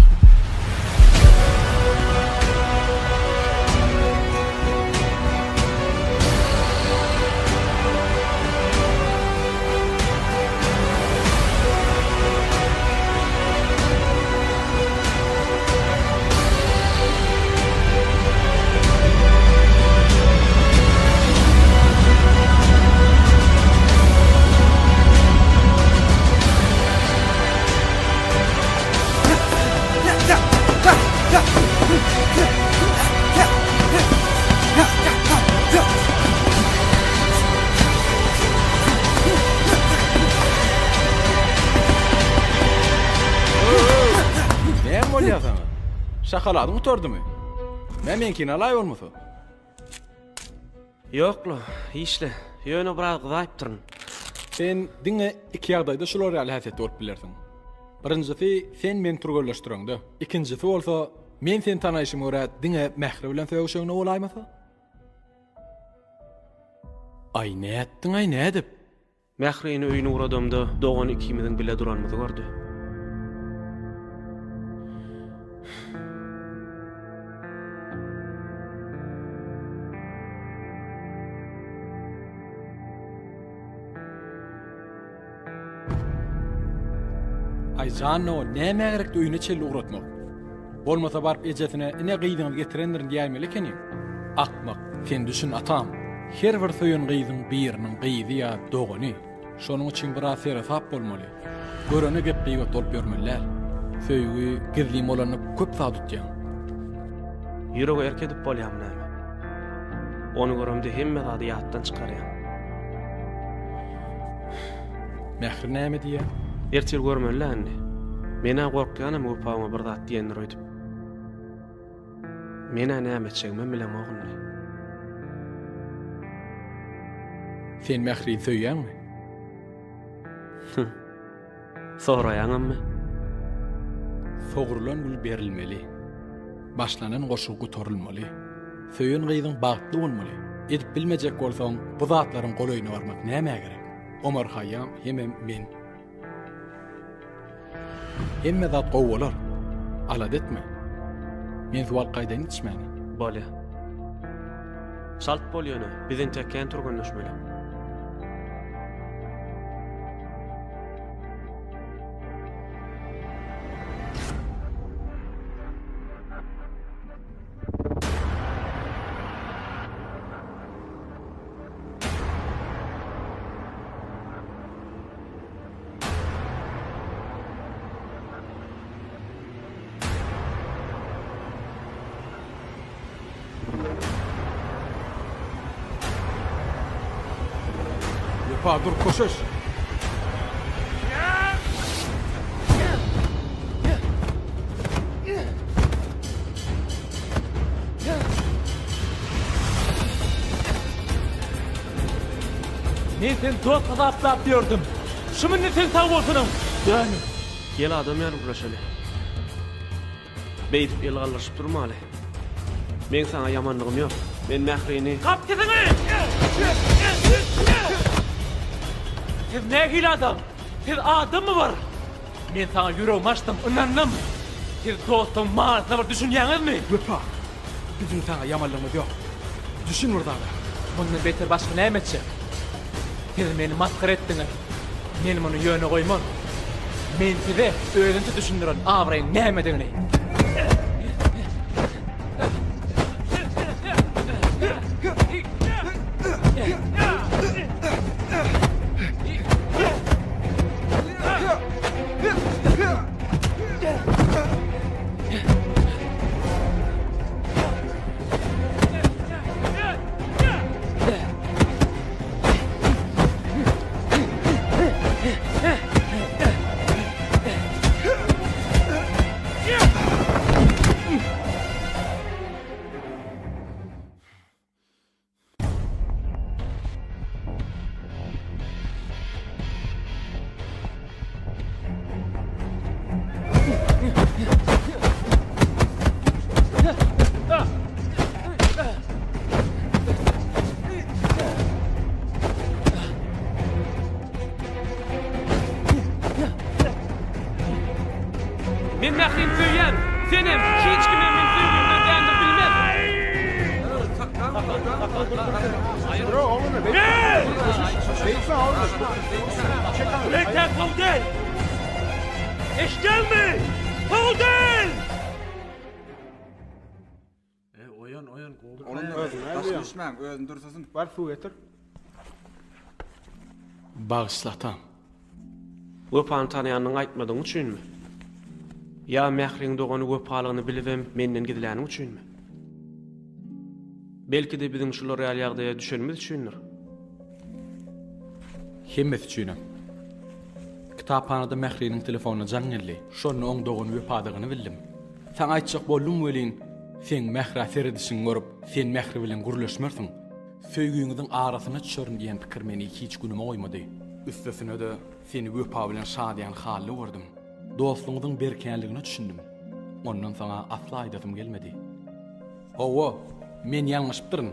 Şakaladyň oturdymy? Meňkini alay bolmasy? Ýokla, işle. Ýöne biraz gyzaýyp durun. Sen diňe iki ýagdaýda şular ýaly häsiýet bolup bilersiň. Birinjisi sen meni turgullaşdyraňda. Ikincisi bolsa men sen tanaýşymy görä diňe mähri bilen söýüşiňi bolaýmasy? Ay näetdiň ay nädip? Mähriňi öýüne uradymda dogan ikimiziň bile duranmyzy gördü. Ayzano näme gerekdi öýüne çelli uratmak? Bolmasa barp ejetine ine gyýdyňy getirendirin diýmeli keni. Akmak, sen düşün atam. Her bir söýün gyýdyň biriniň gyýdy ýa dogany. Şonuň üçin bir asere sap bolmaly. Görene gep gyýbat bolup görmeler. Söýügi gizli bolany köp saat tutýan. Ýüregi erkedip bolýam näme? Onu görümde hemme zady ýatdan çykarýan. Mähri näme diýär? Ertir görmelerni. Mena gorkýanym öpaňa bir zat diýenler öýdüp. Mena näme etjegimi bilen ogyny. Sen mähri söýýänmi? Soraýanmy? Sogrulan gül berilmeli. Başlanan goşul gutorulmaly. Söýün gyýdyň bagtly bolmaly. Edip bilmejek bolsaň, bu zatlaryň golaýyna barmak näme gerek? Omar Hayyam hemem men. Hemme zat gowwalar. Alad etme. Men suwal gaýdan içmäni. Bolýa. Şalt bolýany, biziň tekken turgunlaşmaly. Dur koşuş. Men sen toz atlap diyordum. Şumun sen sağ bolsunum. Yani. Gel adam ýaly guraşaly. Beýdip el galaşyp durmaly. Men sana ýamanlygym ýok. Men mährini Kap gidini! Siz nägil adam? Siz adam mı var? Men sana yüreğim açtım, inandım. Siz dostum mağazına bir düşünýäňizmi? Öpa. Bizim sana yamanlığımız yok. Düşün burada. Bundan beter başka näme etjek? Siz meni maskara etdiňiz. Men muny ýöne goýman. Men size özünçe düşündiren awraýyn näme degini. Men mährini söýýän, senem hiç kim men söýgümden däňdir bilmez. Rekten Kavdel! Eşgelmi! Kavdel! Oyan. Onun özüne düşmän, özüni dursasyň. Bar su getir. Bağışlatam. Öpany tanýanyny aýtmadyň üçinmi? Ya mähriň dogany öpalygyny bilibem menden gidiläni üçinmi? Belki de biziň şular real ýagdaýa düşenimiz üçindir. Hemmet üçinem. Kitaphanada mähriniň telefonuny jaň geldi. Şonu oň dogany öpadygyny bildim. Sen aýtjak boldum welin, sen mähra seredişiň görüp, sen mähri bilen gürleşmersiň. Söýgüňiziň arasyna çörün diýen pikir meni hiç günüme oýmady. Üstesine de seni wöpa bilen şadyan hally gördüm. Dostluğuňyzyň berkenligini düşündüm. Ondan sana asla aýdasym gelmedi. Owa, men ýalňyşdypdyryn.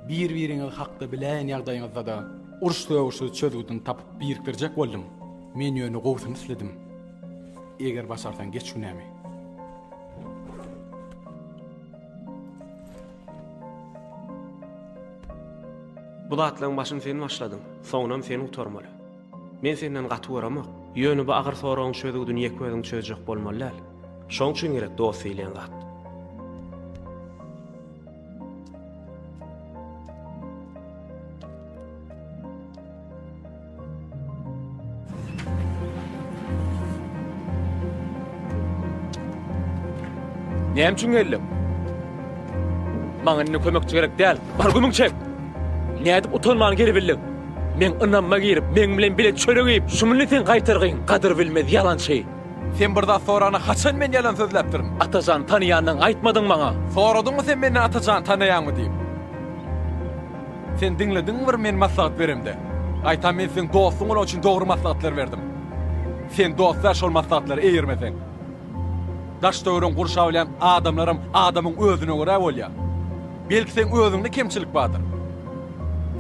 Bir-biriňiz hakda bilen ýagdaýyňyzda da uruş-döwüşi çözgüdün tapyp birikdirjek boldum. Men ýöne gowsuny isledim. Eger başarsan geç günämi. Bu zatlaryň başyny sen başladyň, soňram seni utarmaly. Men senden gaty göremek, ýöne bu agyr soragyň çözgüdün ýekbediň çözjek bolmaly. Şoň üçin gerek dost eýlen gat. Näme üçin geldim? Maňa ne kömekçi gerek däl. Bar gümüň çek. Nädip utanmany geri bildim. Men ynanma girip, men bilen bile çöregip, şumuny sen gaýtargyň, gadyr bilmez ýalançy. Sen burada sorana haçan men ýalan sözläpdirin? Atajan tanıyandan aýtmadyň maňa. Soradyňmy sen meni atajan tanıýanmy diýip? Sen dinlediňmi men maslahat beremde? Aýtam men sen dostuň bolan üçin dogry maslahatlar berdim. Sen dostlar şol maslahatlary eýirmesen. Daş döwrüň gurşa bilen adamlarym adamyň özüne görä bolýa. Belki sen özüňde kemçilik bardyr.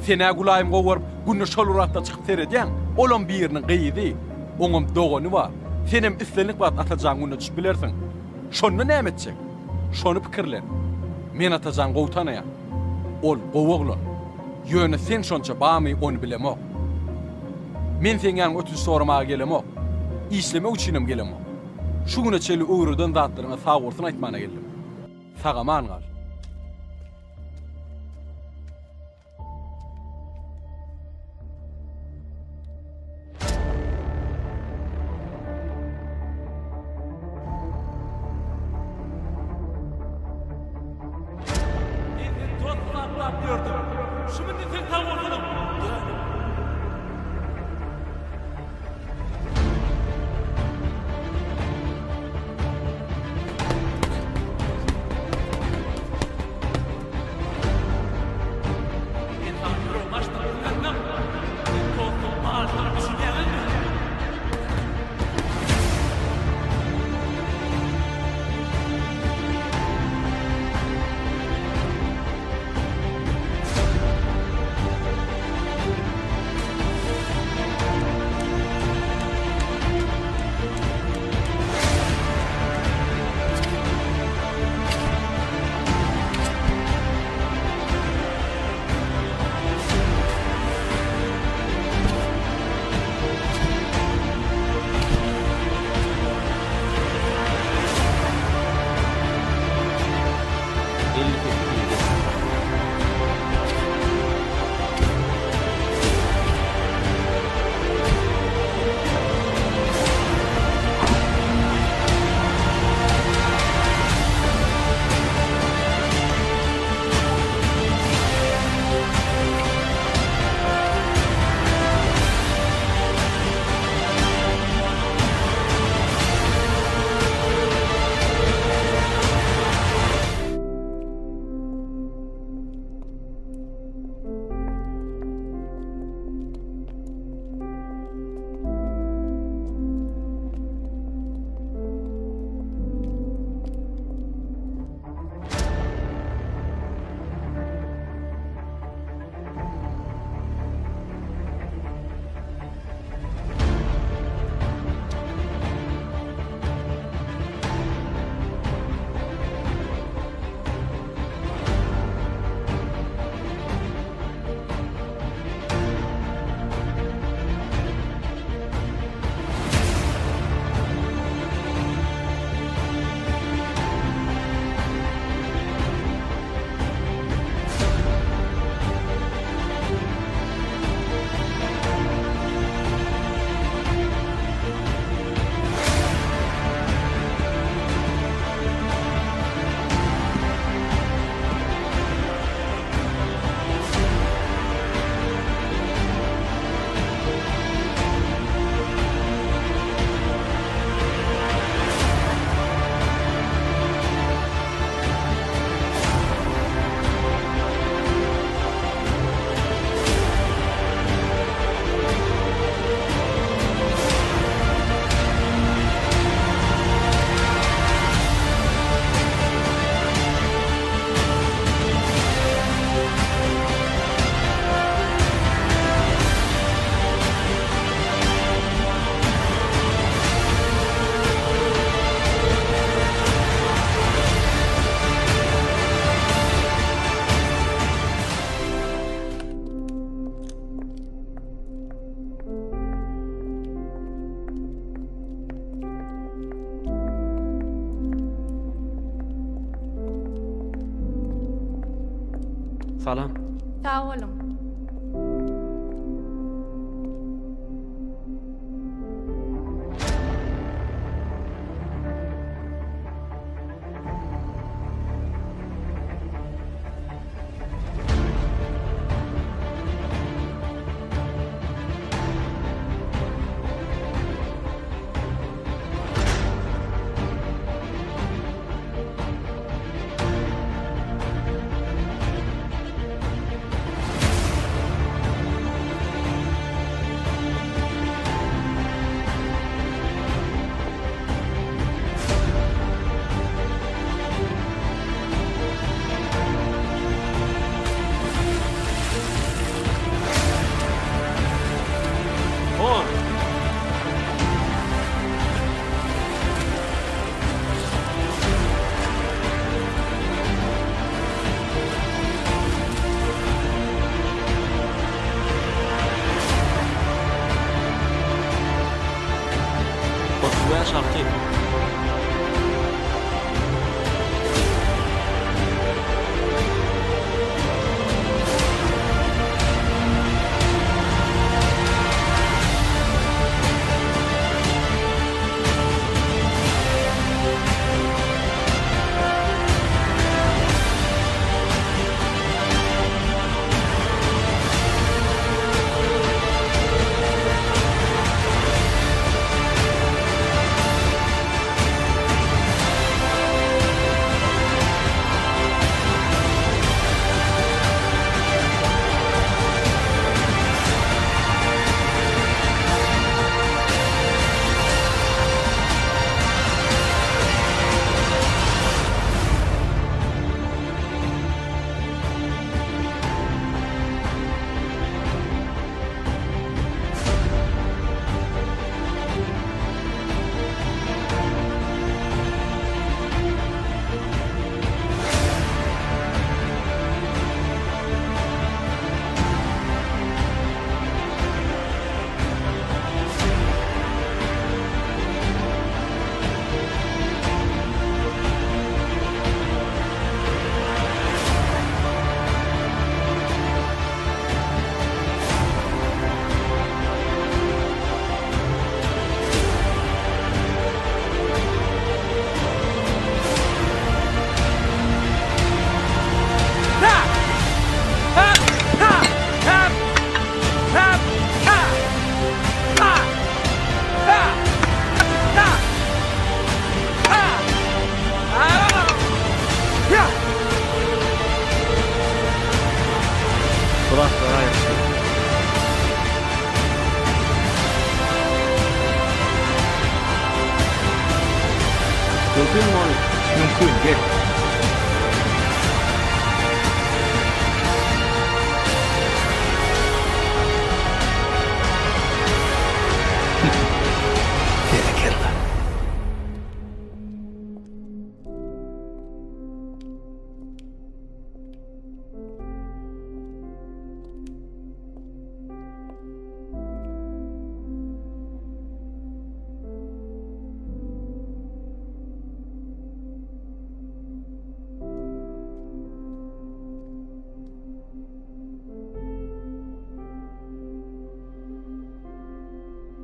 Sene gulaýym gowaryp günni şol uratda çykyp seredýän, olam biriniň gyýdy, oňam dogany bar. Senem islenlik bar atajan günni çykyp bilersiň. Şonu näme etjek? Şonu pikirlen. Men atajan gowtanaýa. Ol gowoglan. Ýöne sen şonça bamy onu bilemok. Men seňň ötüş sormaga gelemok. İşlemek üçinem gelemok. Şu güne çeli öwrüden zatlaryňa sag bolsun aýtmana geldim. Sagaman gal. Salam. Sağ olun. Oturuya şarkı. Mümkün mü onu? Mümkün, gel. Bereketler.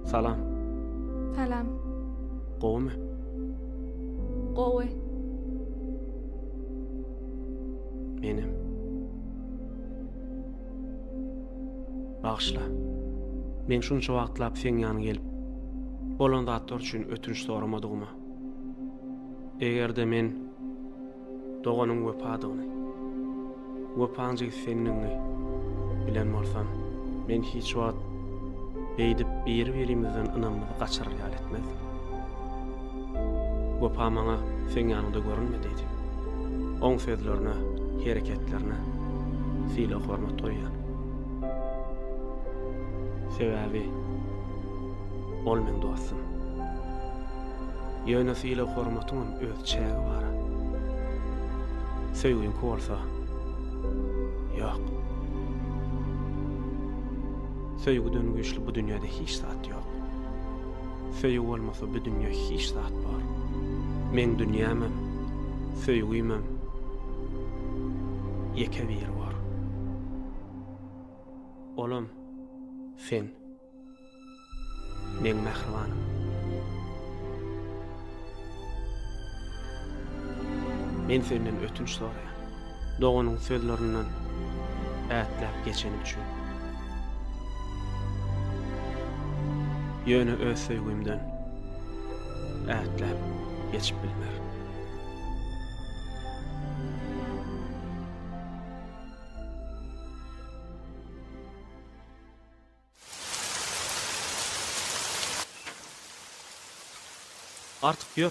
Salam. Salam. Qowmy. Qowe. Menim. Bağışla. Men şunça wagtlap sen ýanyna gelip bolan zatlar üçin ötünç soramadygyma. Egerde men doganyň wepadygyny, wepanjy seniniňi bilen bolsam, men hiç wagt beýdip bir-birimizden ynamyzy gaçyrýar etmez. Wepa maňa sen ýanynda görünmediydi. Oň sözlerine, hereketlerine sila hormat toýýan. Sebäbi ol men dostum. Ýöne sila hormatyň öz çägi bar. Söýgün bolsa ýok. Söýgüden güýçli bu dünýäde hiç zat ýok. Söýgü bolmasa bu dünýä hiç zat bar. Men dünýämem, söýgüýmem. Ýeke bir bar. Olam, sen. Men mehribanım. Men senden ötünç soraýan. Doğunyň sözlerinden ätläp geçenim üçin. Ýöne öz söýgümden ätläp geçip bilmer. Artık ýör.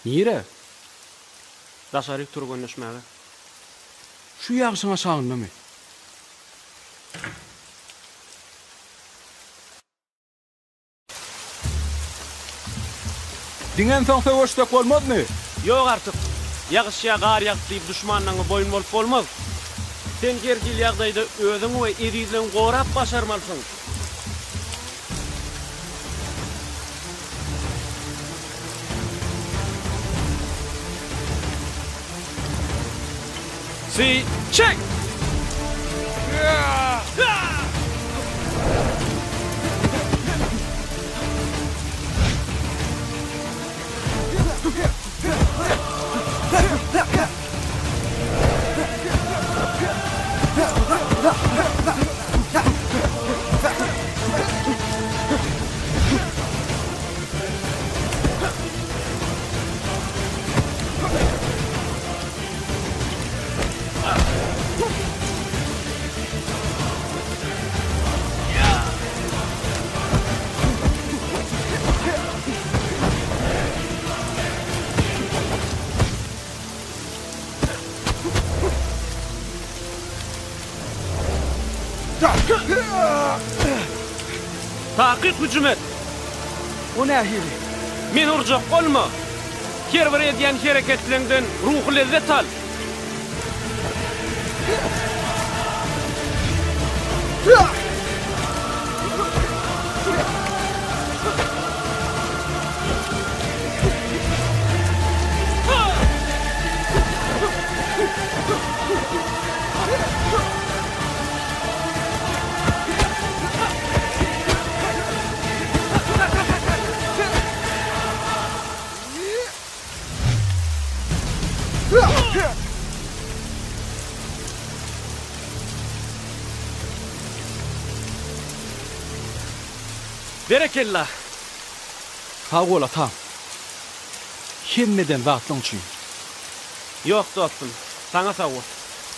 Nire? Daşary turgunlaşmagy. Şu ýagşyňa şaňdamy? Diňen soň söwüşdek bolmadymy? Ýok artık. Ýagşya gar ýagyp diýip düşmanlaryňa boyun bolup bolmaz. Sen gergil ýagdaýda özüň we edizleň gorap başarmalysyň. See, check! Taqiq hücum et. O nähili? Men urjak bolma. Kerber edýän hereketleriňden ruhy lezzet al. Berekellah. Sağ ol atam. Hemmeden zatlaň üçin. Ýok dostum, sana sağ ol.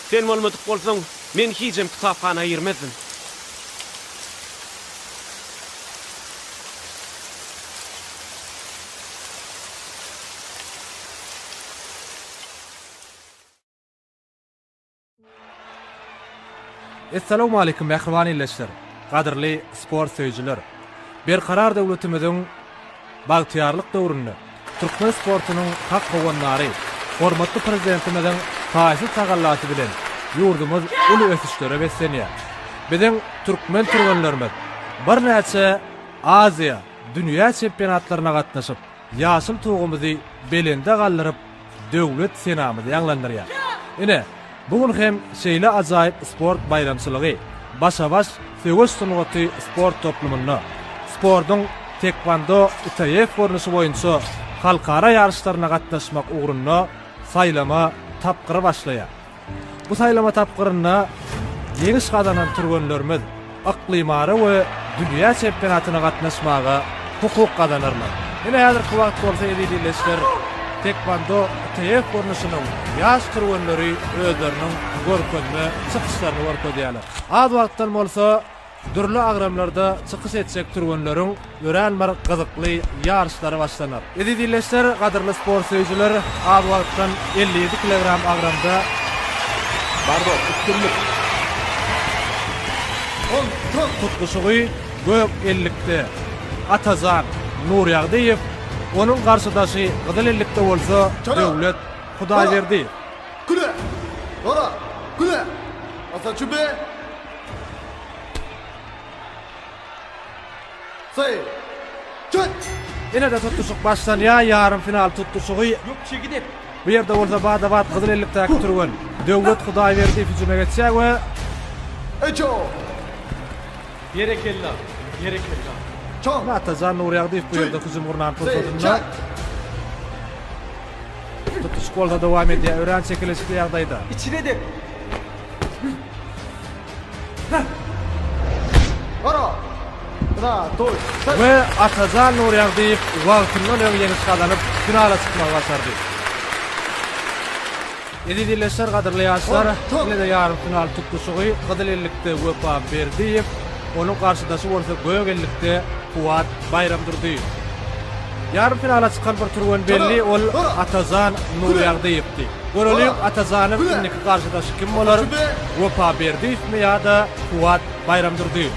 Sen bolmadyk bolsaň, men hijem kitapxana girmezdim. Assalamu alaykum mehriban illeşler. Gadirli sport söýüjiler. Berkarar döwletimiziň bagtyarlyk döwründe Türkmen sportunyň hak gowanlary, hormatly prezidentimiziň taýsy tagallaty bilen ýurdumyz uly ösüşlere beslenýär. Biziň türkmen turganlarymyz bir näçe Aziýa, dünýä çempionatlaryna gatnaşyp, ýaşyl tugumyzy belinde gallyryp, döwlet senamyzy ýanglandyrýar. Ine bugun hem şeýle ajaýyp sport bayramçylygy, başa-baş söwüş sunugaty sport toplumyna, spordyň tekvando ITF görnüşi boýunça halkara ýarışlaryna gatnaşmak ugrunda saýlama tapgyry başlaýar. Bu saýlama tapgyryna ýeňiş gadanan turganlarymyz aklymary we dünýä çempionatyna gatnaşmaga hukuk gadanarlar. Ine häzirki wagt bolsa edilýär. Tekvando ITF görnüşiniň ýaş turganlary özleriniň görkezme çykyşlaryny görkezýärler. Az wagtdan bolsa dürli agramlarda çykyş etjek turganlaryň görälmer gyzykly ýarışlary başlanar. Edilýär, gadyrly sport söýüjiler, az wagtdan 57 kilogram agramda bardo üstünlük. Tutguşugy gök ellikde Atazan Nurýagdyýew, onun karşıdaşı Gyzyl ellikde bolsa döwlet Hudaýberdi. Güle! Dora! Güle! Asa çübe! Say! Çöt! Ine de tutuşuk başlanýar, yarım final tutuşugy. Yok çekidip. Bu ýerde bolsa bada-bad Gyzyl ellikde turgan döwlet Hudaýberdi hüjüme geçýär we Eço! Berekella. Berekella. Çok. Atazan Nuri Agdiyev bu yerde hücum urnan tutulduğunda tutuş golda devam ediyor. Ören çekilişli yerdaydı. İçine de. Ara. Ra, toy. Ve Atazan Nuri Agdiyev vaqtından öň ýeniş kazanyp finala çykmagy başardy. Edilişler gaderly ýaşlar, ýene-de ýarym final tutuşugy Gyzyl-ellikde Wepa Berdiýew, onuň garşydaşy bolsa Göýegellikde Fuat Bayramdurdiýew. Yarım finala çıkan bir turgun belli ol Atazan Nuri Agdiýewdi. Görelim Atazanyň indiki garşydaşy kim bolar? Wepa Berdiýew mi ýa-da Fuat Bayramdurdiýew?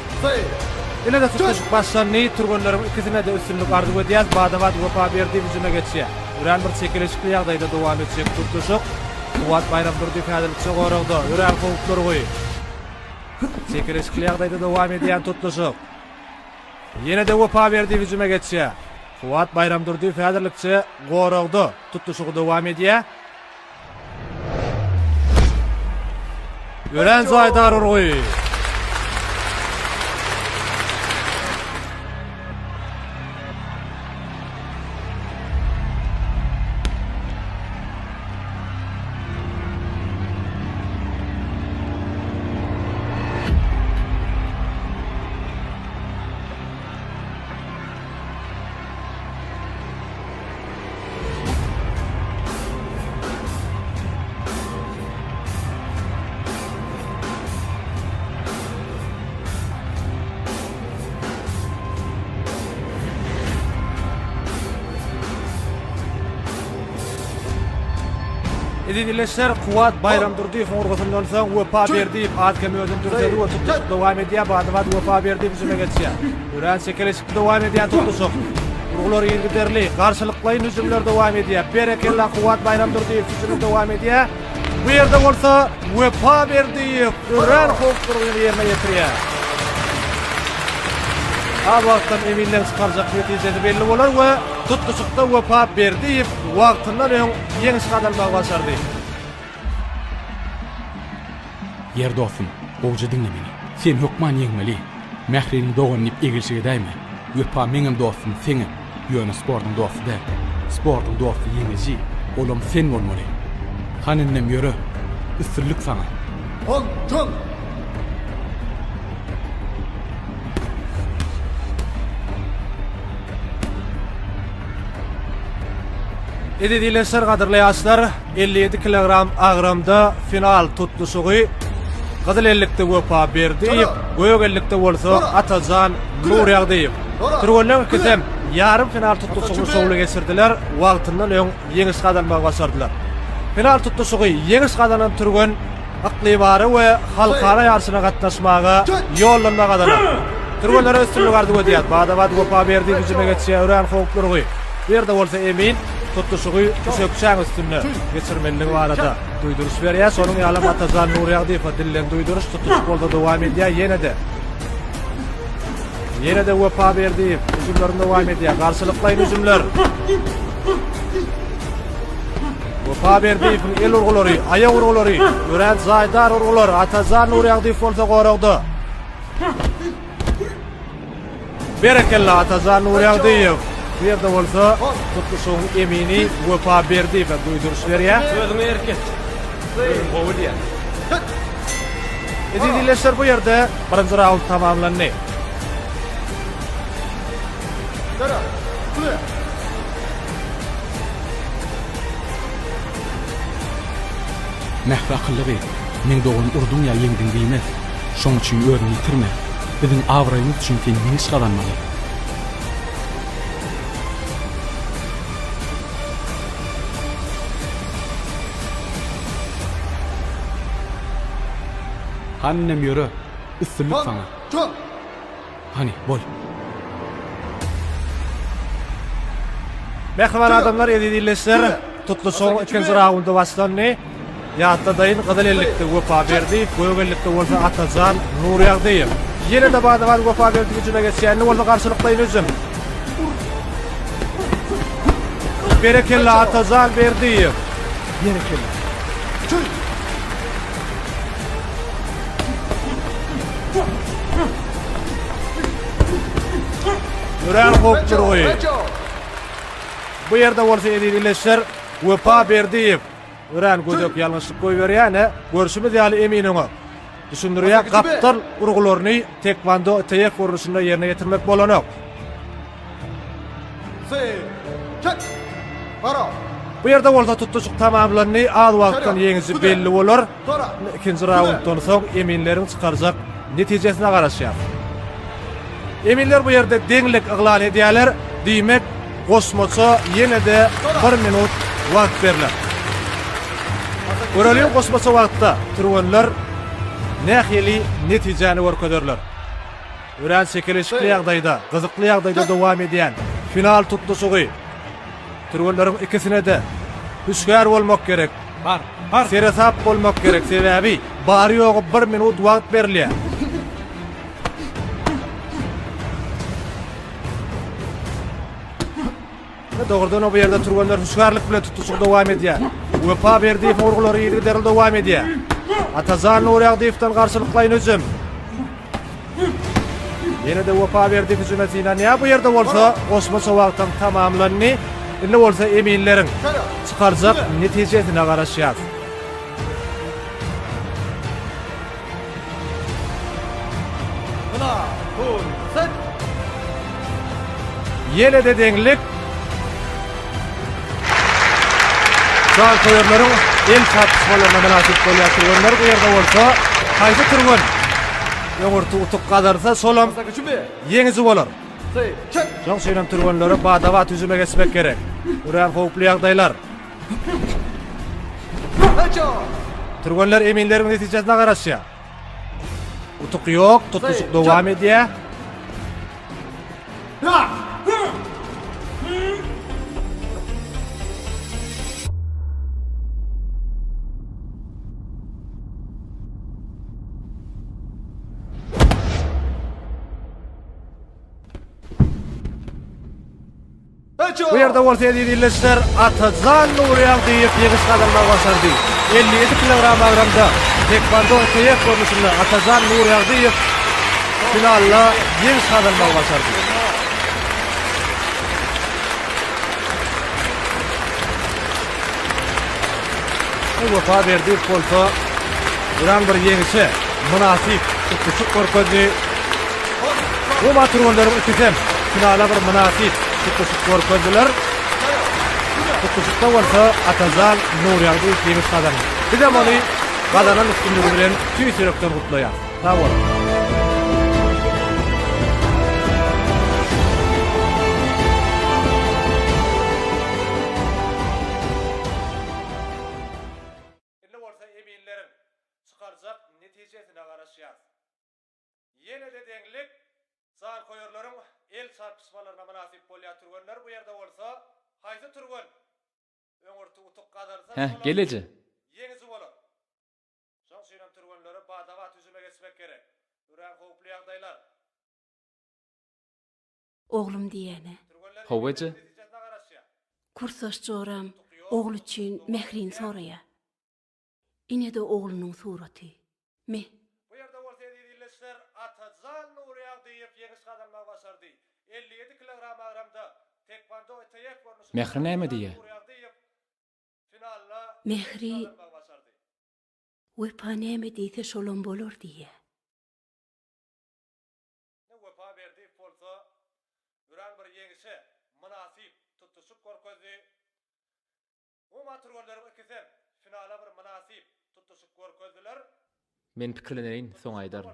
Ine de tutuşuk başlanny turgunlaryň ikisine de üstünlük ardy edýär. Badabat Wepa Berdiýew hüjüme geçýär. Ören bir çekilişli ýagdaýda dowam etjek tutuşuk. Fuat Bayramdurdiýew häzirçe goragda. Ören howplar goý. Çekilişli ýagdaýda dowam edýän tutuşuk. Ýene de Wepa Berdiýew hüjüme geçýär. Fuat Bayramdurdiýew häzirlikçe goragda. Tutuşuk dowam edýär. Ören Zaydar goý. Edilişler Fuat Bayramdurdiýew urgusyndan soň Wepa Berdiýew adkemy ödündürdi we tutuşuk dowam edýär. Badabat Wepa Berdiýew hüjüme geçýär. Ören çekilişli dowam edýän tutuşuk. Urgular ýergiderli, garşylyklaýyn hüjümler dowam edýär. Berekella Fuat Bayramdurdiýew hüjüme dowam edýär. Bu ýerde bolsa Wepa Berdiýew ören howplugyny ýerine ýetirýär. Awaqtan eminlen çykarjak netijesi belli bolar we tutuşukda Wepa Berdiýew wagtyndan öň ýeňiş kazanmagy başardy. Yer dostum, oğucu dinle beni. Sen hukman yeňmeli. Mährini doganyp egilşige däme. Wepa meňem dostum seňem. Ýöne sportyň dostu da. Sportyň dostu ýeňeji. Olam sen bolmaly. Hanynnem ýöre. Üstünlük sana. On, çön. Edilişler gaderly ýaşlar 57 kilogram agramda final tutuşugy Gyzyl-ellikde Wepa Berdiýew, Göýegellikde bolsa Atazan Nuri Agdiýew. Turgunlar kesem yarım final tutuşugyny soňuna geçirdiler. Wagtyndan öň ýeňiş kazanmagy başardylar. Final tutuşugy ýeňiş kazanan turgun aklybary we halkara ýarşyna gatnaşmaga ýollanma kazandy. Turgunlar üstünlük ardy edýär. Badabat Wepa Berdiýew hüjüme geçýär. Ören howplar goý. Bu ýerde bolsa emin tutuşugy köşekçäň üstünde geçirmenligi barada duýduruş berýär. Sonuň ýalam Atazan Nuri Agdiýew dillen duýduruş tutuşuk bolda dowam edýär. Ýene de Wepa Berdiýew hüjümlerinde dowam edýär. Garşylyklaýyn hüjümler. Wepa Berdiýewiň el urgulary, aýak urgulary, Ören Zaydar urgulary, Atazan Nuri Agdiýew bolsa goragda. Berekella Atazan Nuri Agdiýew. Bu ýerde bolsa tutuşugyň emini Wepa Berdiýew duýduruş berýär. Sözüňi erket. Gowy diýär. Edilişler bu ýerde birinji raund tamamlandy. Dara. Kule. Mähre akyllygy. Men dogan urdun ýa ýeňdiň diýmez. Şoň üçin öwrüni ýitirme. Biziň awraýymyz üçin sen ýeňiş kazanmaly. Hannem ýöre. Üstünlük sana. Çön. Hani bol. Mehman adamlar edilişler tutuşugyň ikinji raundy başlandy. Ýatda daýyn Gyzyl-ellikde Wepa Berdiýew, Göýegellikde bolsa Atazan Nuri Agdiýew. Ýene de badabat Wepa Berdiýew hüjüme geçýär. Bolsa garşylyklaýyn hüjüm. Berekella Atazan Berdiýew. Berekella. Çön. Ören hopturgy. Bu ýerde bolsa edilişler Wepa Berdiýew. Ören gözök ýalňyşlyk goýberýän, görüşimiz ýaly eminiňi. Düşündirýär gaptar urgularyny tekvando TF görüşünde ýerine getirmek bolanok. Çek. Ara. Bu ýerde bolsa tutuşyk tamamlany az wagtdan ýeňizi belli bolar. Ikinji raunddan soň eminleriň çykarjak netijesine garaşýar. Eminler bu ýerde deňlik yglan edýärler. Diýmek, gosmoça ýene-de 1 minut wagt berilýär. Göreliň gosmoça wagtda turganlar nähili netijeni görkezerler. Ören çekilişli ýagdaýda, gyzykly ýagdaýda dowam edýän final tutuşugy. Turganlaryň ikisine de hüskär bolmak gerek. Bar. Seresap bolmak gerek. Sebäbi bary ýogy 1 minut wagt berilýär. Doğrudan o bu yerde turganlar hüskärlik bilen tutuşyk dowam edýär. Wepa Berdiýew urgulary ýerine deril dowam edýär. Atazan Nuragdiýewden garşylyklaýyn özüm. Ýene de Wepa Berdiýew hüjüm etýän ýa bu ýerde bolsa gosmoça wagtdan tamamlandy. Indi bolsa eminleriň çykarjak netijesine garaşýar. Buna, dur, sen. Ýene de deňlik Zal koýarlaryň el çatışmalaryna münasip bolýar turganlar bu ýerde bolsa, haýsy turgan ýogurty utup gadarsa solam ýeňizi bolar. Çek. Joň şeýlem turganlary badawat yüzüme geçmek gerek. Uran howply ýagdaýlar. Turganlar eminleriň netijesine garaşýar. Utuk ýok, tutuşyk dowam edýär. Bu ýerde bolsa edilişler Atazan Nuragdiýew ýeňiş gadalma başardy. 57 kilogram agramda tekvando TF görüşünde Atazan Nuragdiýew finalda ýeňiş gadalma başardy. Wepa Berdiýew bolsa Uran bir ýeňişe münasip tutuşyk görkezdi. Bu maturganlaryň ikisem finala bir münasip tutuşyk görkezdiler. Tutuşykda bolsa Atazan Nuragdiýew ýeňiş gadaldy. Bize many gadanan üstünlügi bilen tüýsürekden gutlaýar. Sag bol. Ýene de deňlik zar koýarlaryň el çarpışmalaryna münasip bolýar turganlar bu ýerde bolsa, haýsy turgan öňürti utup gadarsa, gelece. ýeňizi bolar. Şoň şeýlem turganlary badawat yüzüme geçmek gerek. Uran howply ýagdaýlar. Oglum diýene. Howece? Kursaş joram oglu üçin mehrin soraýa. Ine de oglunyň suraty. Me. Bu ýerde bolsa edilişler Atazan Nuragdiýew ýeňiş gadalma başardy. 57 kilogram agramda tekvando TF görüşünde Mehri näme diýe? Mehri Wepa näme diýse şolon bolar diýe. Wepa Berdiýew bolsa Uran bir ýeňişe münasip tutuşyk görkezdi. Bu maturganlaryň ikisem finala bir münasip tutuşyk görkezdiler. Men pikirleneýin soň aýdar.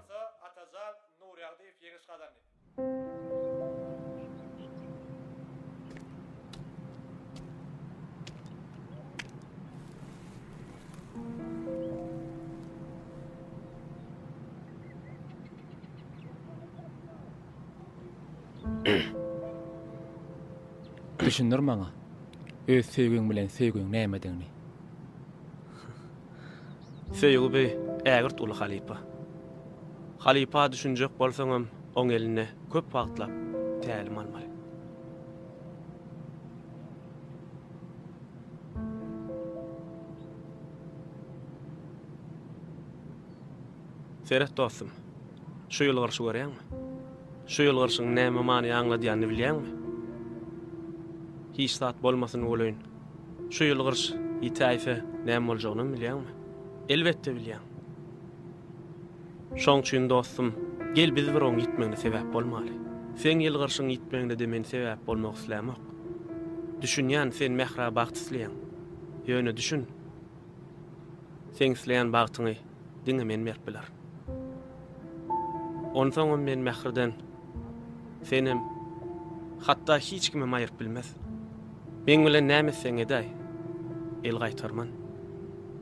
Atazan Nuragdiýew ýeňiş gadandy. Düşündir maňa. Öz sevgiň bilen sevgiň nämedigini. Sevgi bey, ägirt uly Halipa. Halipa düşünjek bolsaňam, oň eline köp wagtlap tälim almaly. Seret dostum, şu ýyly garşy görýärmi? Şu ýylgyrşyň näme many aňladýanyny bilýärmi? Hiç zat bolmasyny bolýyn. Şu ýylgyrş ýetäýfe näme boljagyny bilýärmi? Elbetde bilýär. Şoň üçin dostum, gel biz bir oň gitmeňe sebäp bolmaly. Sen ýylgyrşyň gitmeňde de men sebäp bolmak islämek. Düşünýän sen mähra bagtyslyň. Ýöne düşün. Sen isleýän bagtyňy diňe men berip biler. Onsoň men mährden senem hatda hiç kime maýyryp bilmez. Men bilen näme sen edäý? El gaýtarman.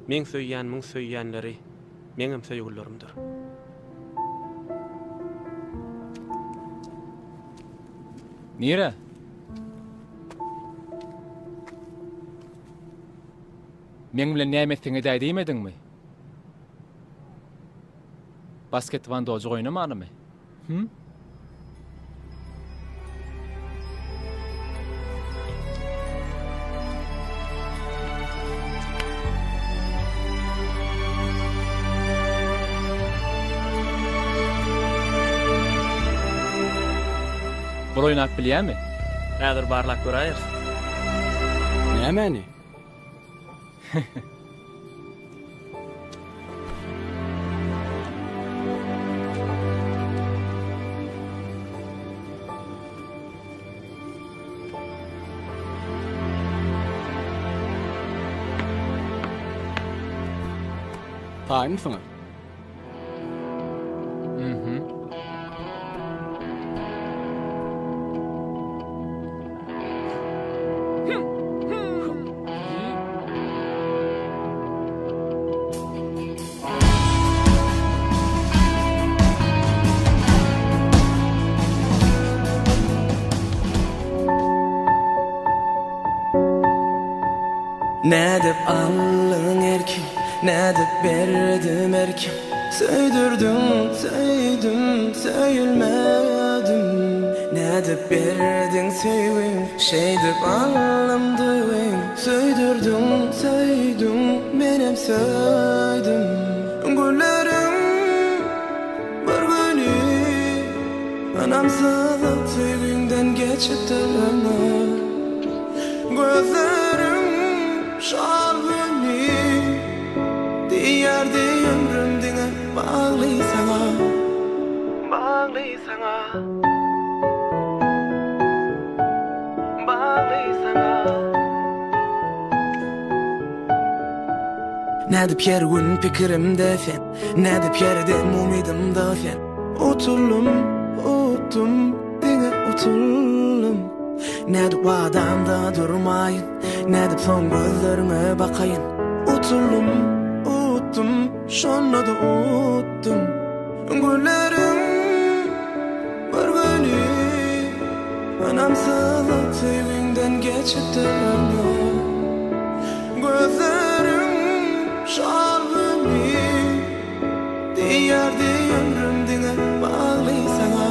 Men söýýän müň söýýänleri meňem söýgülerimdir. Nire? Men bilen näme sen edäý diýmediňmi? Basketbanda ojak oýnamanmy? Bir oýnap bilýärmi? Häzir barlap göräýär. Nämäni? Taýyn soňa. Nädip allyň erkim, nädip berdim erkim. Söýdürdüm, söýdüm, söýülmedim. Nädip berdiň söýgüň, şeýdip alymdyň. Söýdürdüm, söýdüm, menem söýdüm. Güllerim bir güni anamsyz söýgüňden geçipdirmi? Gözlerim şalgyny diýerdi ömrüm diňe bagly sana, bagly sana, bagly sana. Nädip ýergün pikirimde sen, nädip ýerdem umydymda sen. Utuldum, utdum diňe utuldum. Nädip wadamda durmaýyn, nädip soň gözlerime bakaýyn. Utuldum, utdum, şonda da utdum. Güllerim bir güni anamsyz söýgüňden geçipdirmi? Gözlerim şalgyny diýerdi ömrüm diňe bagly sana.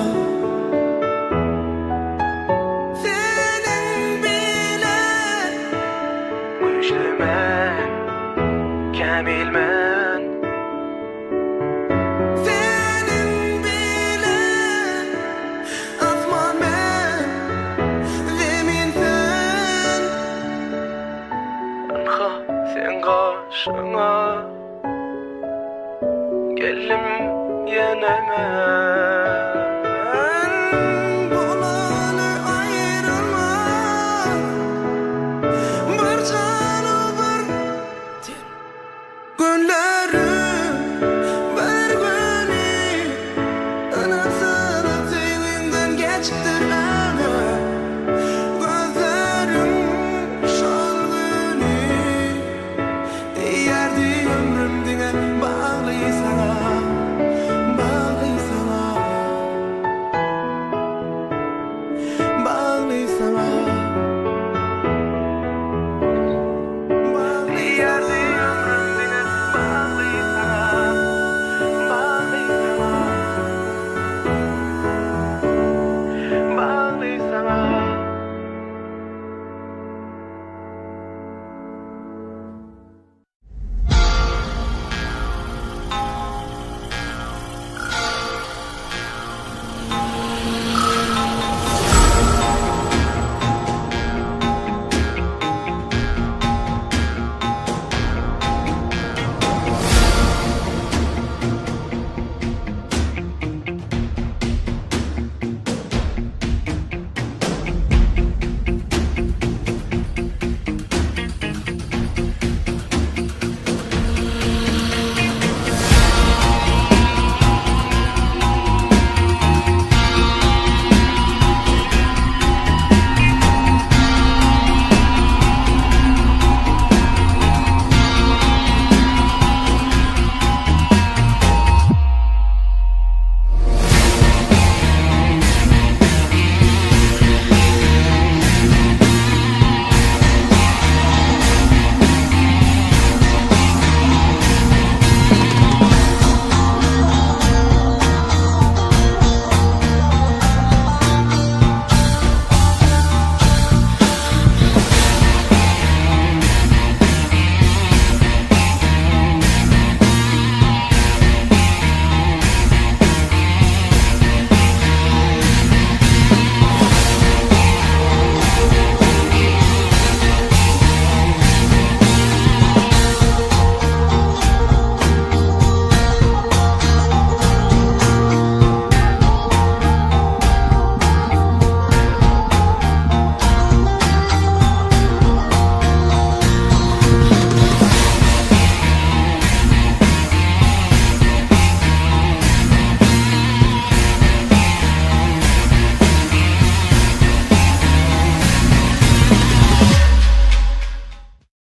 Kamilmen senin bilen asman men zemin sen anha sen gaşyňa gelim yenemen.